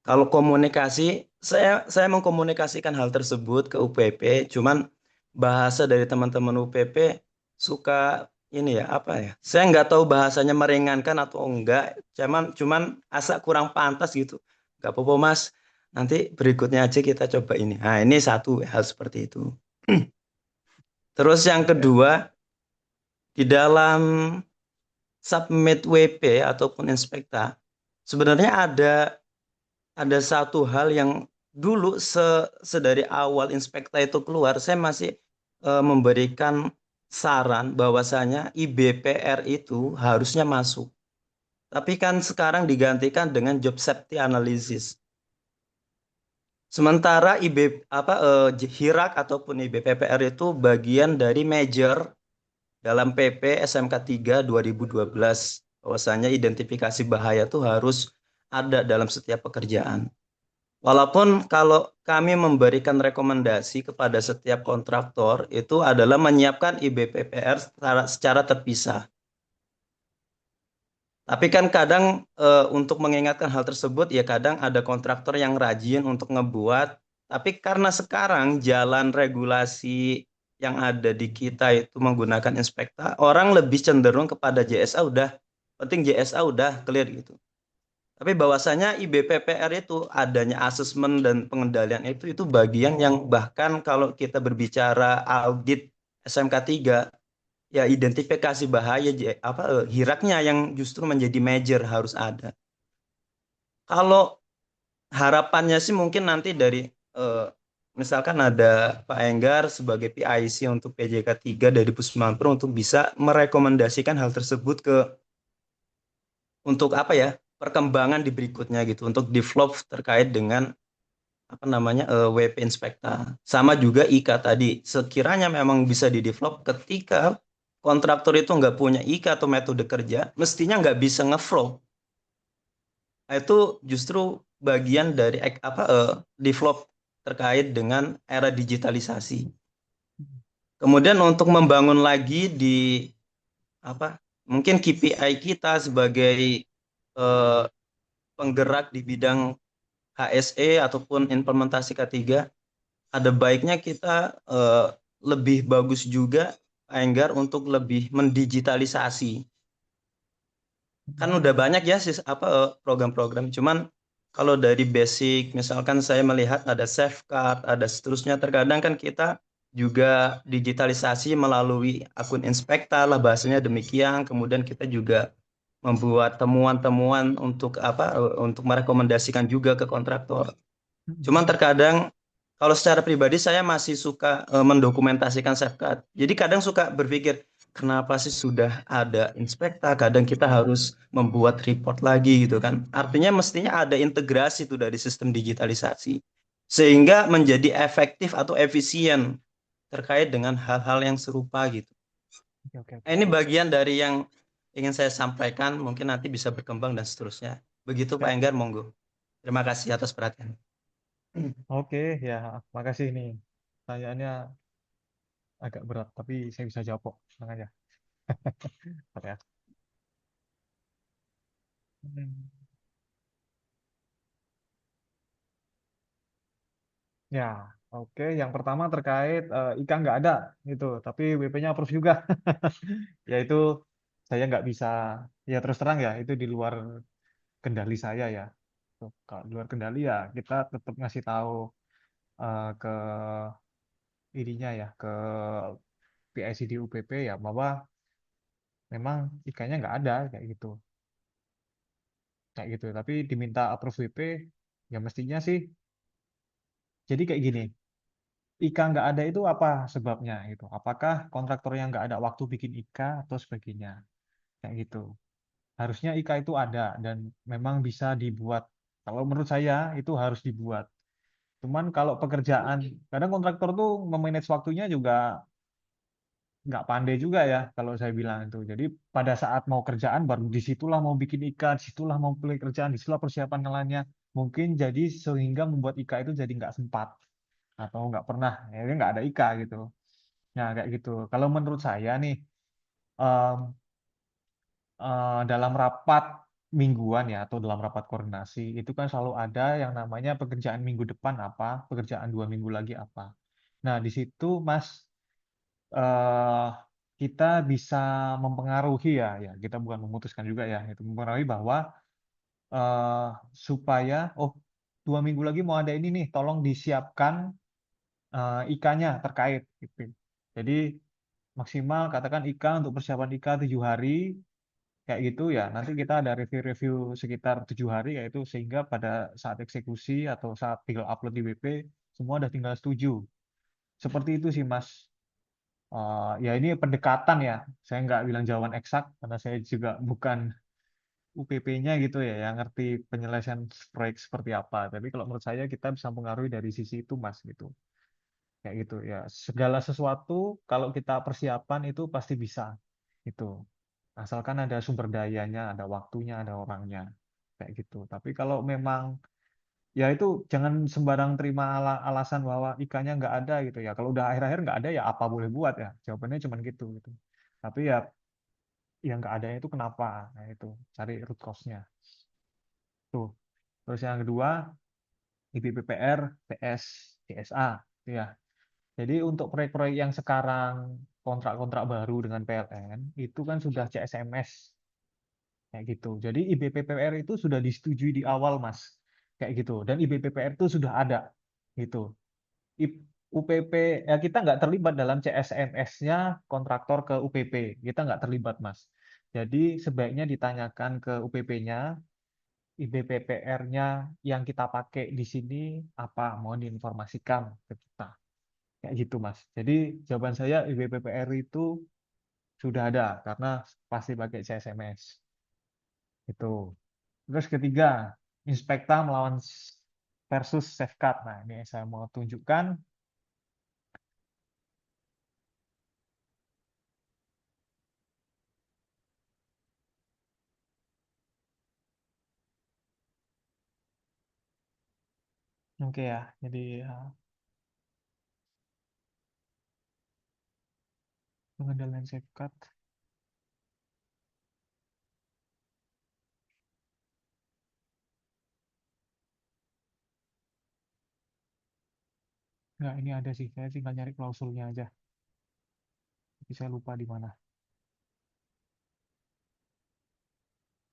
kalau komunikasi, saya mengkomunikasikan hal tersebut ke UPP, cuman bahasa dari teman-teman UPP suka ini ya apa ya? Saya nggak tahu bahasanya meringankan atau enggak. Cuman asa kurang pantas gitu. Nggak apa-apa Mas. Nanti berikutnya aja kita coba ini. Nah ini satu hal seperti itu. Terus yang Oke. kedua di dalam submit WP ataupun inspekta sebenarnya ada satu hal yang dulu sedari awal inspekta itu keluar saya masih memberikan saran bahwasanya IBPR itu harusnya masuk. Tapi kan sekarang digantikan dengan job safety analysis. Sementara HIRAK ataupun IBPPR itu bagian dari major dalam PP SMK 3 2012 bahwasanya identifikasi bahaya itu harus ada dalam setiap pekerjaan. Walaupun kalau kami memberikan rekomendasi kepada setiap kontraktor itu adalah menyiapkan IBPPR secara terpisah. Tapi kan kadang untuk mengingatkan hal tersebut ya kadang ada kontraktor yang rajin untuk ngebuat. Tapi karena sekarang jalan regulasi yang ada di kita itu menggunakan inspekta, orang lebih cenderung kepada JSA udah, penting JSA udah clear gitu. Tapi bahwasanya IBPPR itu adanya asesmen dan pengendalian itu bagian yang bahkan kalau kita berbicara audit SMK 3 ya identifikasi bahaya HIRAK-nya yang justru menjadi major harus ada. Kalau harapannya sih mungkin nanti dari misalkan ada Pak Enggar sebagai PIC untuk PJK 3 dari Pusmanpro untuk bisa merekomendasikan hal tersebut untuk apa ya perkembangan di berikutnya gitu untuk develop terkait dengan apa namanya WP Inspekta sama juga IKA tadi sekiranya memang bisa didevelop ketika kontraktor itu nggak punya IKA atau metode kerja mestinya nggak bisa ngeflow. Nah, itu justru bagian dari develop terkait dengan era digitalisasi. Kemudian untuk membangun lagi di apa mungkin KPI kita sebagai penggerak di bidang HSE ataupun implementasi K3 ada baiknya kita lebih bagus juga Pak Enggar untuk lebih mendigitalisasi. Kan udah banyak ya program-program. Cuman kalau dari basic misalkan saya melihat ada Safeguard, ada seterusnya terkadang kan kita juga digitalisasi melalui akun Inspekta lah bahasanya demikian. Kemudian kita juga membuat temuan-temuan untuk merekomendasikan juga ke kontraktor. Cuman terkadang kalau secara pribadi saya masih suka mendokumentasikan safeguard. Jadi kadang suka berpikir kenapa sih sudah ada inspekta, kadang kita harus membuat report lagi gitu kan. Artinya mestinya ada integrasi tuh dari sistem digitalisasi sehingga menjadi efektif atau efisien terkait dengan hal-hal yang serupa gitu. Oke. Ini bagian dari yang ingin saya sampaikan, mungkin nanti bisa berkembang dan seterusnya. Begitu Pak Ya. Enggar, monggo. Terima kasih atas perhatian. Oke, ya, makasih nih. Pertanyaannya agak berat, tapi saya bisa jawab kok. Tenang aja. Bentar ya. Hmm. Ya, oke. Yang pertama terkait ikan nggak ada itu, tapi WP-nya approve juga. Yaitu saya nggak bisa, ya terus terang ya, itu di luar kendali saya ya. Tuh, kalau di luar kendali ya kita tetap ngasih tahu ke ininya ya, ke PICD UPP ya bahwa memang ikannya nggak ada kayak gitu. Tapi diminta approve WP, ya mestinya sih. Jadi kayak gini, IKA nggak ada itu apa sebabnya gitu? Apakah kontraktor yang nggak ada waktu bikin IKA atau sebagainya? Kayak gitu. Harusnya IKA itu ada dan memang bisa dibuat. Kalau menurut saya itu harus dibuat. Cuman kalau pekerjaan, kadang kontraktor tuh memanage waktunya juga nggak pandai juga ya kalau saya bilang itu. Jadi pada saat mau kerjaan baru disitulah mau bikin IKA, disitulah mau pilih kerjaan, disitulah persiapan ngelanya. Mungkin jadi sehingga membuat IKA itu jadi nggak sempat atau nggak pernah, ya nggak ada IKA gitu. Nah kayak gitu. Kalau menurut saya nih em, dalam rapat mingguan ya atau dalam rapat koordinasi itu kan selalu ada yang namanya pekerjaan minggu depan apa, pekerjaan 2 minggu lagi apa. Nah di situ Mas eh, kita bisa mempengaruhi ya kita bukan memutuskan juga ya, itu mempengaruhi bahwa supaya 2 minggu lagi mau ada ini nih, tolong disiapkan IK-nya terkait gitu. Jadi maksimal katakan IK untuk persiapan IK 7 hari kayak gitu ya. Nanti kita ada review-review sekitar 7 hari yaitu, sehingga pada saat eksekusi atau saat tinggal upload di WP semua udah tinggal setuju. Seperti itu sih Mas. Ya ini pendekatan ya. Saya nggak bilang jawaban eksak karena saya juga bukan UPP-nya gitu ya, yang ngerti penyelesaian proyek seperti apa. Tapi kalau menurut saya kita bisa mempengaruhi dari sisi itu Mas gitu. Kayak gitu ya. Segala sesuatu kalau kita persiapan itu pasti bisa. Itu. Asalkan ada sumber dayanya, ada waktunya, ada orangnya. Kayak gitu. Tapi kalau memang ya itu jangan sembarang terima alasan bahwa ikannya nggak ada gitu ya. Kalau udah akhir-akhir nggak ada ya apa boleh buat ya. Jawabannya cuma gitu. Tapi ya yang nggak adanya itu kenapa? Nah itu cari root cause-nya. Tuh. Terus yang kedua IBPPR, PS, CSA. Itu ya. Jadi untuk proyek-proyek yang sekarang kontrak-kontrak baru dengan PLN itu kan sudah CSMS kayak gitu. Jadi IBPPR itu sudah disetujui di awal Mas kayak gitu. Dan IBPPR itu sudah ada gitu. UPP ya kita nggak terlibat dalam CSMS-nya kontraktor ke UPP. Kita nggak terlibat Mas. Jadi sebaiknya ditanyakan ke UPP-nya, IBPPR-nya yang kita pakai di sini apa, mohon diinformasikan ke kita. Kayak gitu, Mas. Jadi jawaban saya IBPPR itu sudah ada karena pasti pakai CSMS. Itu. Terus ketiga, Inspekta melawan versus Safeguard. Nah, ini saya mau tunjukkan. Oke ya, jadi pengendalian Safeguard. Nah, ini ada sih. Saya tinggal nyari klausulnya aja. Tapi saya lupa di mana.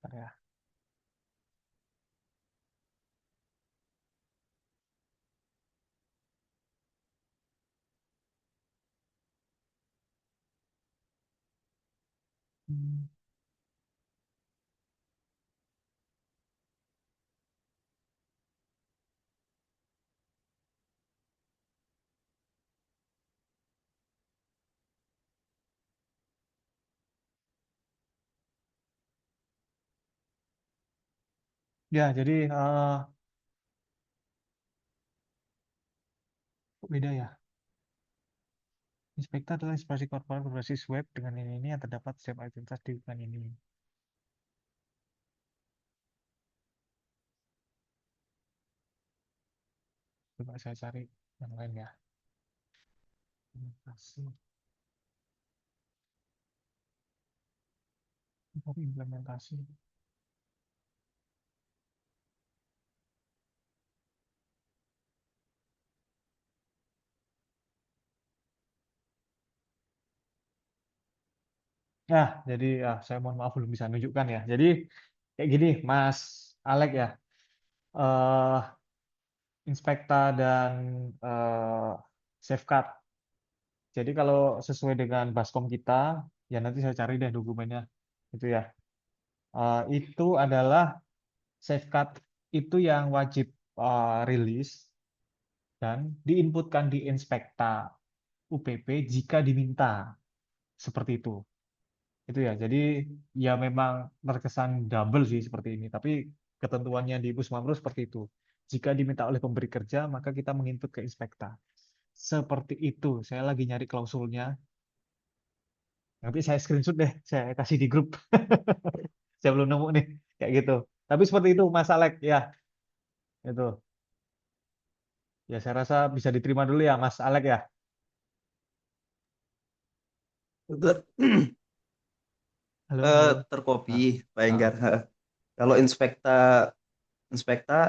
Bentar ya. Hmm. Ya, jadi kok beda ya. Inspektor adalah inspeksi korporat berbasis web dengan ini yang terdapat setiap aktivitas di bukan ini. Coba saya cari yang lain ya. Implementasi. Implementasi. Ya, jadi ya, saya mohon maaf belum bisa nunjukkan ya. Jadi kayak gini, Mas Alek ya. eh Inspekta dan Safeguard. Jadi kalau sesuai dengan Baskom kita, ya nanti saya cari deh dokumennya. Itu ya. Itu adalah Safeguard itu yang wajib rilis dan diinputkan di Inspekta UPP jika diminta. Seperti itu. Itu ya. Jadi ya memang terkesan double sih seperti ini. Tapi ketentuannya di Pusmamro seperti itu. Jika diminta oleh pemberi kerja, maka kita menginput ke Inspekta. Seperti itu. Saya lagi nyari klausulnya. Nanti saya screenshot deh. Saya kasih di grup. Saya belum nemu nih. Kayak gitu. Tapi seperti itu Mas Alek. Ya, itu. Ya saya rasa bisa diterima dulu ya Mas Alek ya. Halo, halo. Terkopi, Pak Ah, Enggar. Kalau inspekta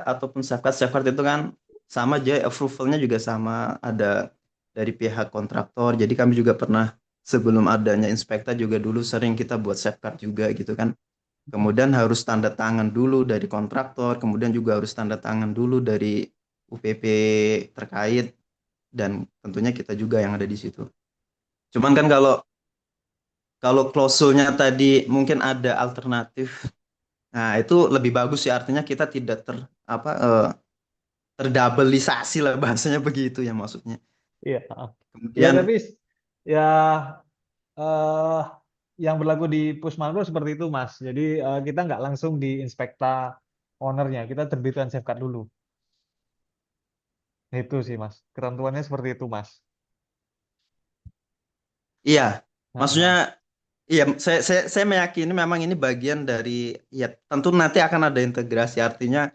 ataupun safeguard itu kan sama aja, approval-nya juga sama, ada dari pihak kontraktor. Jadi kami juga pernah sebelum adanya Inspekta juga dulu sering kita buat safeguard juga gitu kan. Kemudian harus tanda tangan dulu dari kontraktor, kemudian juga harus tanda tangan dulu dari UPP terkait, dan tentunya kita juga yang ada di situ. Cuman kan kalau klausulnya tadi mungkin ada alternatif, nah itu lebih bagus sih, artinya kita tidak terdabelisasi lah bahasanya begitu ya maksudnya. Iya. Ya Kemudian tapi ya eh yang berlaku di Pusmanpro seperti itu Mas. Jadi kita nggak langsung di inspekta ownernya, kita terbitkan safeguard dulu. Itu sih Mas. Ketentuannya seperti itu Mas. iya, maksudnya Nah, iya, saya meyakini memang ini bagian dari, ya tentu nanti akan ada integrasi, artinya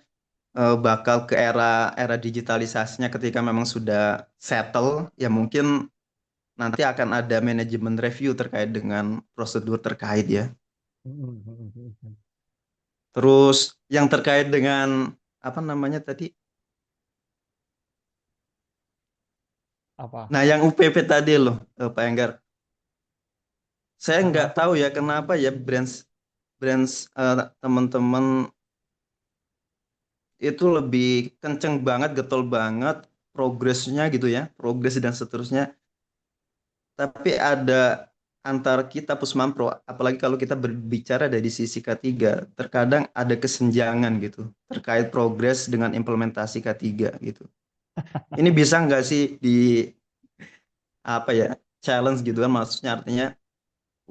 bakal ke era digitalisasinya ketika memang sudah settle, ya mungkin nanti akan ada manajemen review terkait dengan prosedur terkait ya. Terus yang terkait dengan apa namanya tadi? apa? Nah, yang UPP tadi loh, Pak Enggar. Saya nggak tahu ya kenapa ya branch teman-teman itu lebih kenceng banget, getol banget progresnya gitu ya, progres dan seterusnya. Tapi ada antara kita Pusmanpro, apalagi kalau kita berbicara dari sisi K3, terkadang ada kesenjangan gitu terkait progres dengan implementasi K3 gitu. Ini bisa nggak sih di apa ya, challenge gitu kan, maksudnya artinya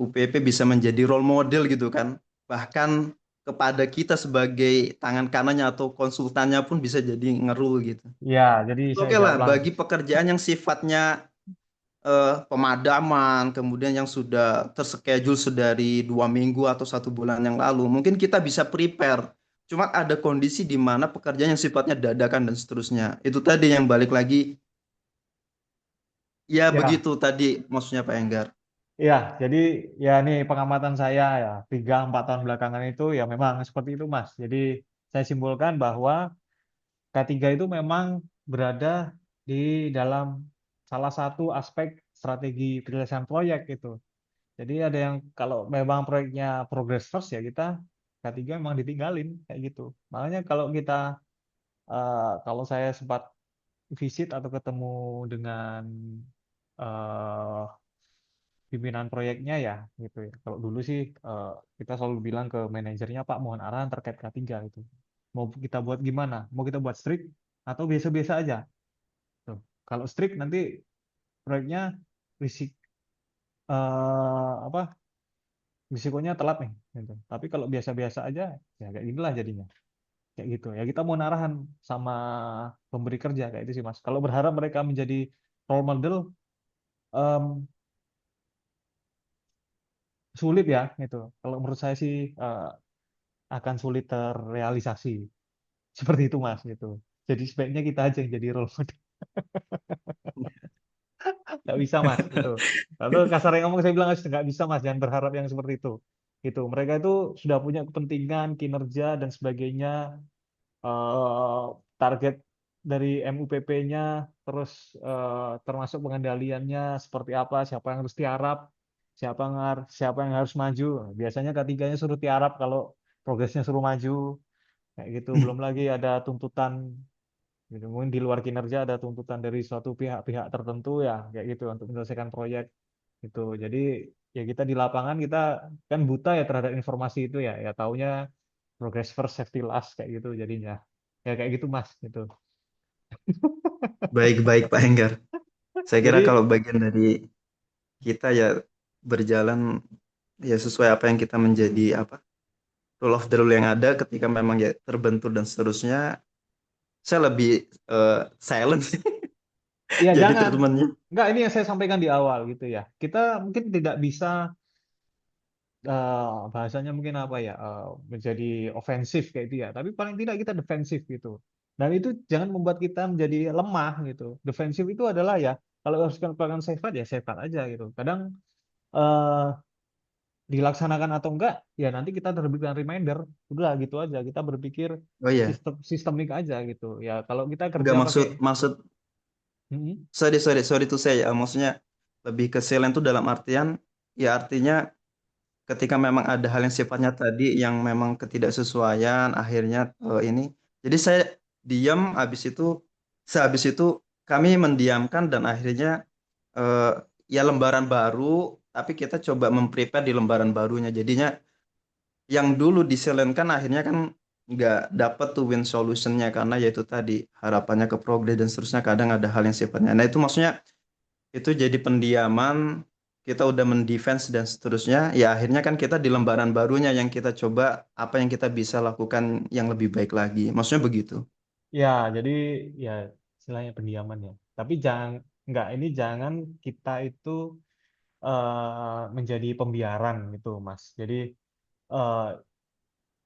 UPP bisa menjadi role model gitu kan, bahkan kepada kita sebagai tangan kanannya atau konsultannya pun bisa jadi ngerul gitu. Ya, jadi saya Oke lah, jawab bagi langsung. pekerjaan yang sifatnya pemadaman, kemudian yang sudah terschedule sedari 2 minggu atau 1 bulan yang lalu, mungkin kita bisa prepare. Cuma ada kondisi di mana pekerjaan yang sifatnya dadakan dan seterusnya. Itu tadi yang balik lagi, ya Ya, begitu tadi maksudnya Pak Enggar. ya, jadi ya ini pengamatan saya ya 3-4 tahun belakangan itu ya memang seperti itu Mas. Jadi saya simpulkan bahwa K3 itu memang berada di dalam salah satu aspek strategi penyelesaian proyek gitu. Jadi ada yang kalau memang proyeknya progress first ya kita K3 memang ditinggalin kayak gitu. Makanya kalau saya sempat visit atau ketemu dengan eh, pimpinan proyeknya ya gitu ya. Kalau dulu sih kita selalu bilang ke manajernya Pak mohon arahan terkait K3 gitu. Mau kita buat gimana? Mau kita buat strict atau biasa-biasa aja? Tuh. Kalau strict nanti proyeknya risik apa risikonya telat nih gitu. Tapi kalau biasa-biasa aja ya kayak inilah jadinya. Kayak gitu. Ya kita mau arahan sama pemberi kerja kayak itu sih Mas. Kalau berharap mereka menjadi role model em, sulit ya gitu. Kalau menurut saya sih akan sulit terrealisasi. Seperti itu Mas gitu. Jadi sebaiknya kita aja yang jadi role model. Nggak bisa Mas gitu. Lalu kasar yang ngomong saya bilang nggak bisa Mas, jangan berharap yang seperti itu. Gitu. Mereka itu sudah punya kepentingan, kinerja dan sebagainya, eh, target dari MUPP-nya, terus termasuk pengendaliannya seperti apa, siapa yang harus tiarap, siapa yang harus maju. Biasanya ketiganya suruh tiarap kalau progresnya suruh maju. Kayak gitu. Belum lagi ada tuntutan gitu. Mungkin di luar kinerja ada tuntutan dari suatu pihak-pihak tertentu ya kayak gitu untuk menyelesaikan proyek gitu. Jadi ya kita di lapangan kita kan buta ya terhadap informasi itu ya. Ya taunya progress first safety last kayak gitu jadinya. Ya kayak gitu Mas gitu. Baik-baik Pak Enggar. Saya kira Jadi kalau bagian dari kita ya berjalan ya sesuai apa yang kita menjadi apa, rule of the rule yang ada ketika memang ya terbentur dan seterusnya, saya lebih silent sih. ya Jadi jangan. treatmentnya. Enggak, ini yang saya sampaikan di awal gitu ya. Kita mungkin tidak bisa bahasanya mungkin apa ya menjadi ofensif kayak itu ya. Tapi paling tidak kita defensif gitu. Dan itu jangan membuat kita menjadi lemah gitu. Defensif itu adalah ya kalau harus melakukan safeguard ya safeguard aja gitu. Kadang eh, dilaksanakan atau enggak ya nanti kita terbitkan reminder. Udah gitu aja. Kita berpikir Oh iya, sistemik aja gitu. Ya kalau kita enggak kerja pakai maksud maksud Mm-mm. sorry to say ya, maksudnya lebih ke silent tuh dalam artian ya artinya ketika memang ada hal yang sifatnya tadi yang memang ketidaksesuaian akhirnya ini jadi saya diam sehabis itu kami mendiamkan dan akhirnya eh, ya lembaran baru tapi kita coba memprepare di lembaran barunya jadinya yang dulu diselenkan akhirnya kan nggak dapat tuh win solutionnya karena yaitu tadi harapannya ke progres dan seterusnya kadang ada hal yang sifatnya nah itu maksudnya itu jadi pendiaman kita udah mendefense dan seterusnya ya akhirnya kan kita di lembaran barunya yang kita coba apa yang kita bisa lakukan yang lebih baik lagi maksudnya begitu. Ya, jadi ya istilahnya pendiaman ya. Tapi jangan nggak ini jangan kita itu menjadi pembiaran gitu, Mas. Jadi eh,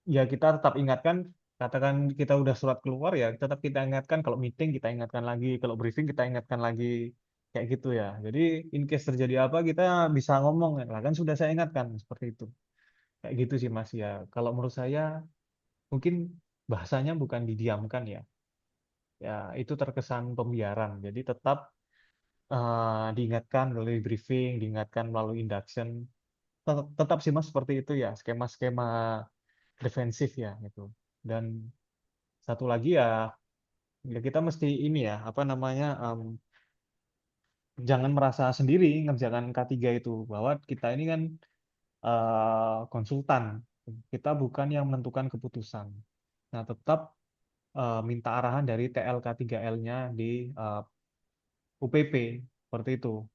ya kita tetap ingatkan, katakan kita udah surat keluar ya, tetap kita ingatkan kalau meeting kita ingatkan lagi, kalau briefing kita ingatkan lagi kayak gitu ya. Jadi in case terjadi apa kita bisa ngomong ya, lah kan sudah saya ingatkan seperti itu. Kayak gitu sih Mas ya. Kalau menurut saya mungkin bahasanya bukan didiamkan ya. Ya, itu terkesan pembiaran. Jadi tetap diingatkan melalui briefing, diingatkan melalui induction. Tetap sih Mas seperti itu ya, skema-skema defensif ya gitu. Dan satu lagi ya, ya kita mesti ini ya, apa namanya, jangan merasa sendiri ngerjakan K3 itu, bahwa kita ini kan konsultan, kita bukan yang menentukan keputusan. Nah, tetap minta arahan dari TL K3L-nya di UPP, seperti itu.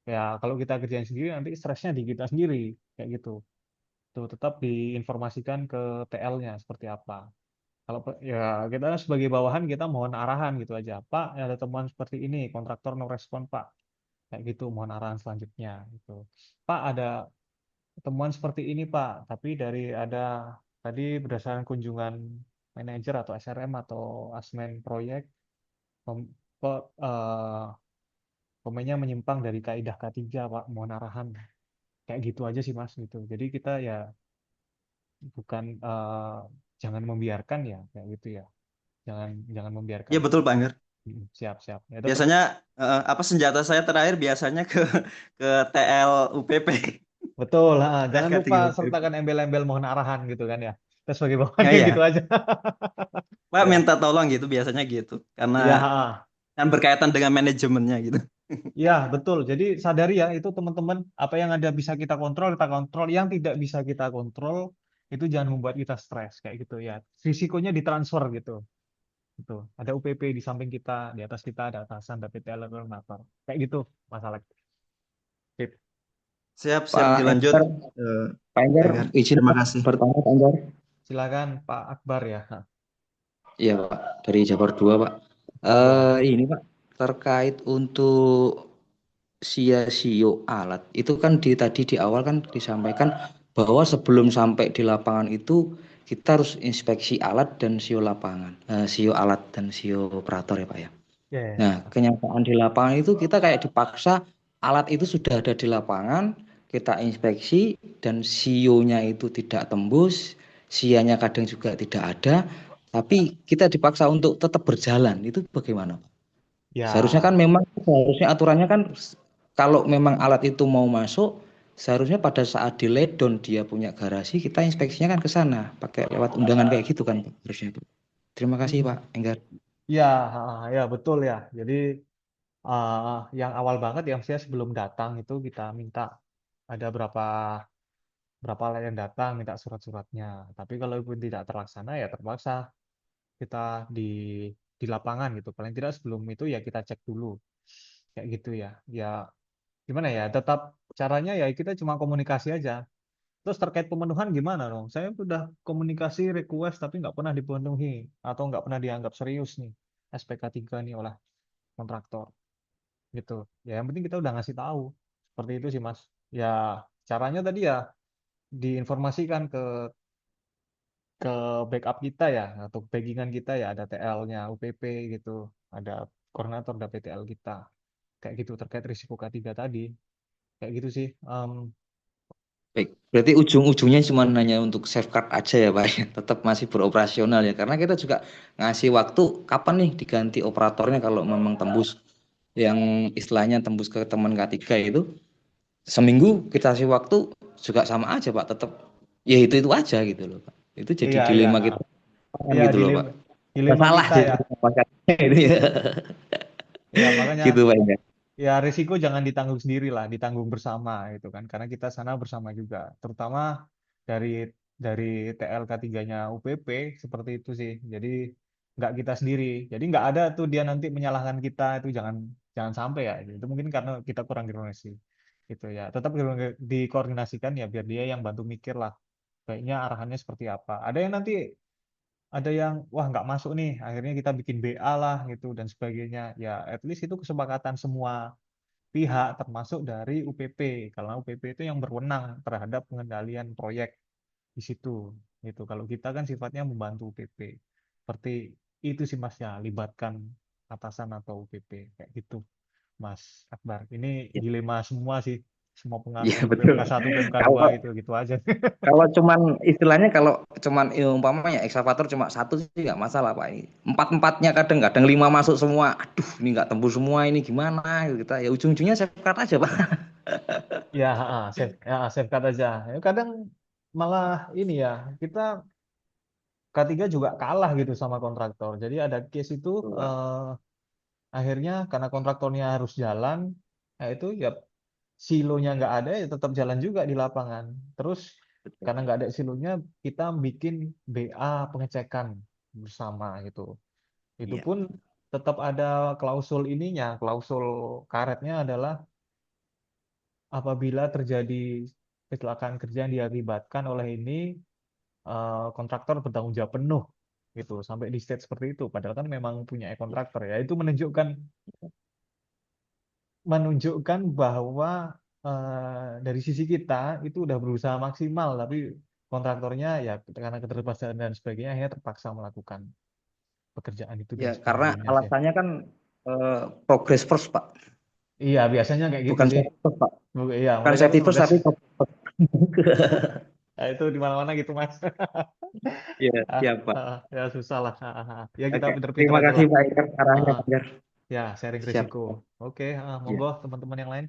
Ya, kalau kita kerjain sendiri nanti stresnya di kita sendiri, kayak gitu. Tuh, tetap diinformasikan ke TL-nya seperti apa. Kalau ya kita sebagai bawahan kita mohon arahan gitu aja. Pak, ada temuan seperti ini, kontraktor no respon, Pak. Kayak gitu, mohon arahan selanjutnya gitu. Pak, ada temuan seperti ini, Pak, tapi dari ada tadi berdasarkan kunjungan manajer atau SRM atau asmen proyek kok komennya menyimpang dari kaidah K3, Pak, mohon arahan. Kayak gitu aja sih, Mas gitu. Jadi kita ya bukan jangan membiarkan ya kayak gitu ya. Jangan jangan membiarkan. Iya betul Pak Anggar. Siap, siap. Ya tetap Biasanya apa senjata saya terakhir biasanya ke TL UPP. betul. Jangan lupa TK3 UPP. sertakan embel-embel mohon arahan gitu kan ya. Kita sebagai bawahan Ya kayak iya. gitu aja. Pak Ya. minta tolong gitu biasanya gitu. Karena Ya, kan berkaitan dengan manajemennya gitu. ya betul. Jadi sadari ya itu teman-teman apa yang ada bisa kita kontrol, kita kontrol. Yang tidak bisa kita kontrol itu jangan membuat kita stres kayak gitu ya. Risikonya ditransfer gitu. Gitu. Ada UPP di samping kita, di atas kita ada atasan, ada PTL koordinator. Kayak gitu masalah. Sip. Siap Pak dilanjut. Enggar, Pak Enggar, Enggar. izin Terima Pak, kasih. bertanya Pak Enggar. Silakan Pak Akbar ya. Iya Pak, dari Jabar 2 Pak. Boleh. Ini Pak, terkait untuk sio alat, itu kan tadi di awal kan disampaikan bahwa sebelum sampai di lapangan itu kita harus inspeksi alat dan sio lapangan, sio alat dan sio operator ya Pak ya. Yeah. Nah, kenyataan di lapangan itu kita kayak dipaksa alat itu sudah ada di lapangan, kita inspeksi dan sionya itu tidak tembus, sianya kadang juga tidak ada, tapi kita dipaksa untuk tetap berjalan. Itu bagaimana, Pak? Ya. Seharusnya kan memang aturannya kan kalau memang alat itu mau masuk, seharusnya pada saat di ledon dia punya garasi, kita inspeksinya kan ke sana, pakai lewat undangan kayak gitu kan, Pak, harusnya, Pak. Terima kasih, Pak Enggar. Ya, ya betul ya. Jadi yang awal banget yang saya sebelum datang itu kita minta ada berapa yang datang minta surat-suratnya. Tapi kalau itu tidak terlaksana ya terpaksa kita di lapangan gitu. Paling tidak sebelum itu ya kita cek dulu. Kayak gitu ya. Ya gimana ya? Tetap caranya ya kita cuma komunikasi aja. Terus terkait pemenuhan gimana dong? Saya sudah komunikasi request tapi nggak pernah dipenuhi atau nggak pernah dianggap serius nih SPK 3 nih oleh kontraktor gitu. Ya yang penting kita udah ngasih tahu seperti itu sih Mas. Ya caranya tadi ya diinformasikan ke backup kita ya atau backingan kita ya ada TL-nya UPP gitu, ada koordinator ada PTL kita kayak gitu terkait risiko K3 tadi kayak gitu sih. Baik, berarti ujung-ujungnya cuma hanya untuk safeguard aja ya Pak ya, tetap masih beroperasional ya, karena kita juga ngasih waktu kapan nih diganti operatornya kalau memang tembus. yang istilahnya tembus ke teman K3 itu seminggu kita kasih waktu juga sama aja Pak, tetap ya itu aja gitu loh Pak. Itu jadi Iya, iya, dilema kita iya, gitu loh Pak. Nggak dilema salah kita sih ya. Pak itu ya. Ya, makanya Gitu Pak ya. ya risiko jangan ditanggung sendiri lah, ditanggung bersama gitu kan. Karena kita sana bersama juga, terutama dari TLK3-nya UPP seperti itu sih. Jadi nggak kita sendiri. Jadi nggak ada tuh dia nanti menyalahkan kita, itu jangan jangan sampai ya. Itu mungkin karena kita kurang koordinasi. Gitu ya. Tetap dikoordinasikan ya biar dia yang bantu mikir lah. Baiknya arahannya seperti apa. Ada yang wah nggak masuk nih, akhirnya kita bikin BA lah gitu dan sebagainya. Ya at least itu kesepakatan semua pihak termasuk dari UPP, karena UPP itu yang berwenang terhadap pengendalian proyek di situ gitu. Kalau kita kan sifatnya membantu UPP seperti itu sih Mas ya, libatkan atasan atau UPP kayak gitu Mas Akbar. Ini Ya, dilema semua sih, semua iya pengasuh betul. PMK 1 PMK 2 Kalau gitu gitu aja. kalau cuman istilahnya kalau cuman umpamanya ekskavator cuma satu sih nggak masalah Pak. Ini empat-empatnya kadang-kadang 5 masuk semua. Aduh, ini nggak tembus semua ini gimana gitu kita. Ya ujung-ujungnya safeguard aja Pak. Ya, safeguard aja. Ya, kadang malah ini ya, kita K3 juga kalah gitu sama kontraktor. Jadi ada case itu Betul, Pak. akhirnya karena kontraktornya harus jalan, nah itu ya silonya nggak ada ya tetap jalan juga di lapangan. Terus Betul. karena nggak ada silonya, kita bikin BA pengecekan bersama gitu. Itu Iya. pun tetap ada klausul ininya, klausul karetnya adalah apabila terjadi kecelakaan kerja yang diakibatkan oleh ini, kontraktor bertanggung jawab penuh gitu sampai di state seperti itu. Padahal kan memang punya kontraktor ya. Itu menunjukkan bahwa dari sisi kita itu udah berusaha maksimal, tapi kontraktornya ya karena keterbatasan dan sebagainya akhirnya terpaksa melakukan pekerjaan itu dan Ya karena sebagainya sih. alasannya kan progress first Pak. Iya, biasanya kayak gitu Bukan sih. safety first Pak. Iya, Bukan mereka tuh safety first progres. tapi progress first. Nah, itu di mana-mana gitu, Mas. Iya, siap Pak. Ya susah lah. Ya kita Oke, pinter-pinter terima aja kasih lah. Pak Iker arahnya Ah, Iker. Ya, sharing Siap. risiko. Oke, Iya. monggo teman-teman yang lain.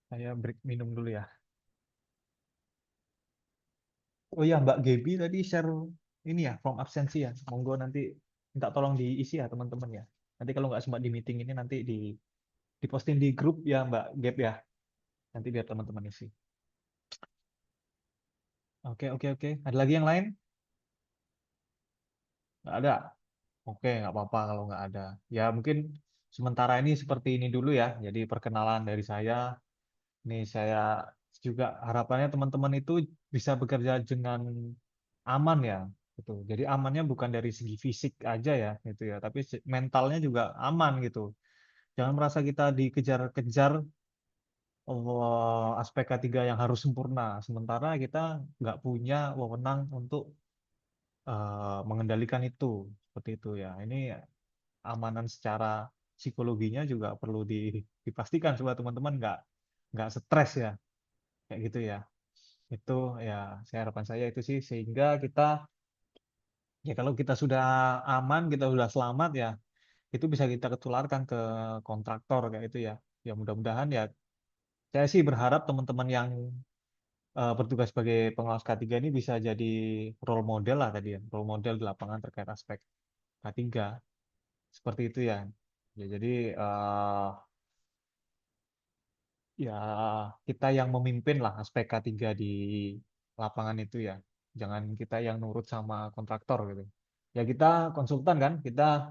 Saya break minum dulu ya. Oh ya, Mbak Gebi tadi share ini ya, form absensi ya. Monggo nanti minta tolong diisi ya teman-teman ya. Nanti kalau nggak sempat di meeting ini nanti diposting di grup ya Mbak Geb ya. Nanti biar teman-teman isi. Oke, oke, oke. Ada lagi yang lain? Nggak ada? Oke, nggak apa-apa kalau nggak ada. Ya mungkin sementara ini seperti ini dulu ya. Jadi perkenalan dari saya. Nih saya juga harapannya teman-teman itu bisa bekerja dengan aman ya. Gitu. Jadi amannya bukan dari segi fisik aja ya, gitu ya. Tapi mentalnya juga aman gitu. Jangan merasa kita dikejar-kejar aspek K3 yang harus sempurna. Sementara kita nggak punya wewenang untuk mengendalikan itu. Seperti itu ya. Ini amanan secara psikologinya juga perlu dipastikan supaya teman-teman nggak stres ya kayak gitu ya. Itu ya harapan saya itu sih, sehingga kita ya kalau kita sudah aman, kita sudah selamat ya, itu bisa kita ketularkan ke kontraktor kayak itu ya. Ya mudah-mudahan ya, saya sih berharap teman-teman yang bertugas sebagai pengawas K3 ini bisa jadi role model lah tadi ya, role model di lapangan terkait aspek K3 seperti itu ya. Ya jadi ya kita yang memimpin lah aspek K3 di lapangan itu ya. Jangan kita yang nurut sama kontraktor gitu. Ya kita konsultan kan, kita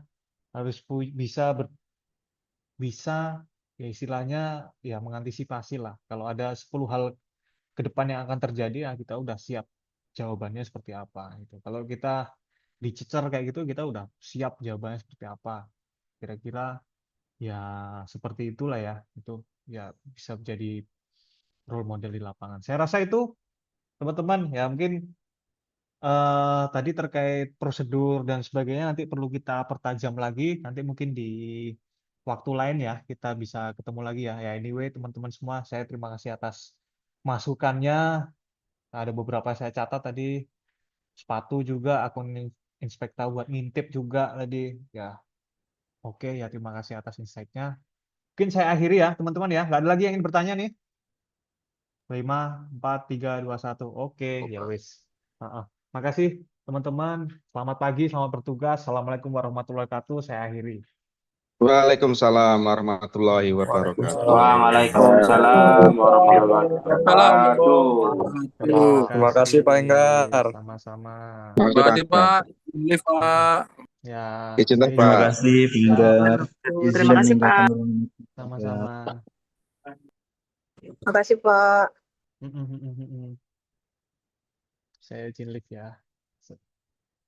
harus bisa ya istilahnya ya mengantisipasi lah. Kalau ada 10 hal ke depan yang akan terjadi ya kita udah siap jawabannya seperti apa gitu. Kalau kita dicecer kayak gitu kita udah siap jawabannya seperti apa. Kira-kira ya seperti itulah ya. Itu ya bisa jadi role model di lapangan. Saya rasa itu teman-teman ya mungkin tadi terkait prosedur dan sebagainya nanti perlu kita pertajam lagi. Nanti mungkin di waktu lain ya kita bisa ketemu lagi ya. Ya anyway teman-teman semua saya terima kasih atas masukannya. Ada beberapa saya catat tadi, sepatu juga, akun Inspekta buat ngintip juga tadi. Ya, oke ya, terima kasih atas insight-nya. Mungkin saya akhiri ya, teman-teman ya. Nggak ada lagi yang ingin bertanya nih? 5, 4, 3, 2, 1. Oke, ya wis. Makasih teman-teman. Selamat pagi, selamat bertugas. Assalamualaikum warahmatullahi wabarakatuh. Saya akhiri. Waalaikumsalam warahmatullahi wabarakatuh. Waalaikumsalam warahmatullahi wabarakatuh. Terima kasih Pak Enggar. Sama-sama. Terima kasih, Pak. Ini Pak. Ya, Izin stay Pak. Terima kasih, Pak Enggar. Terima kasih, Pak. sama-sama. Terima kasih, Pak. Saya izin live ya.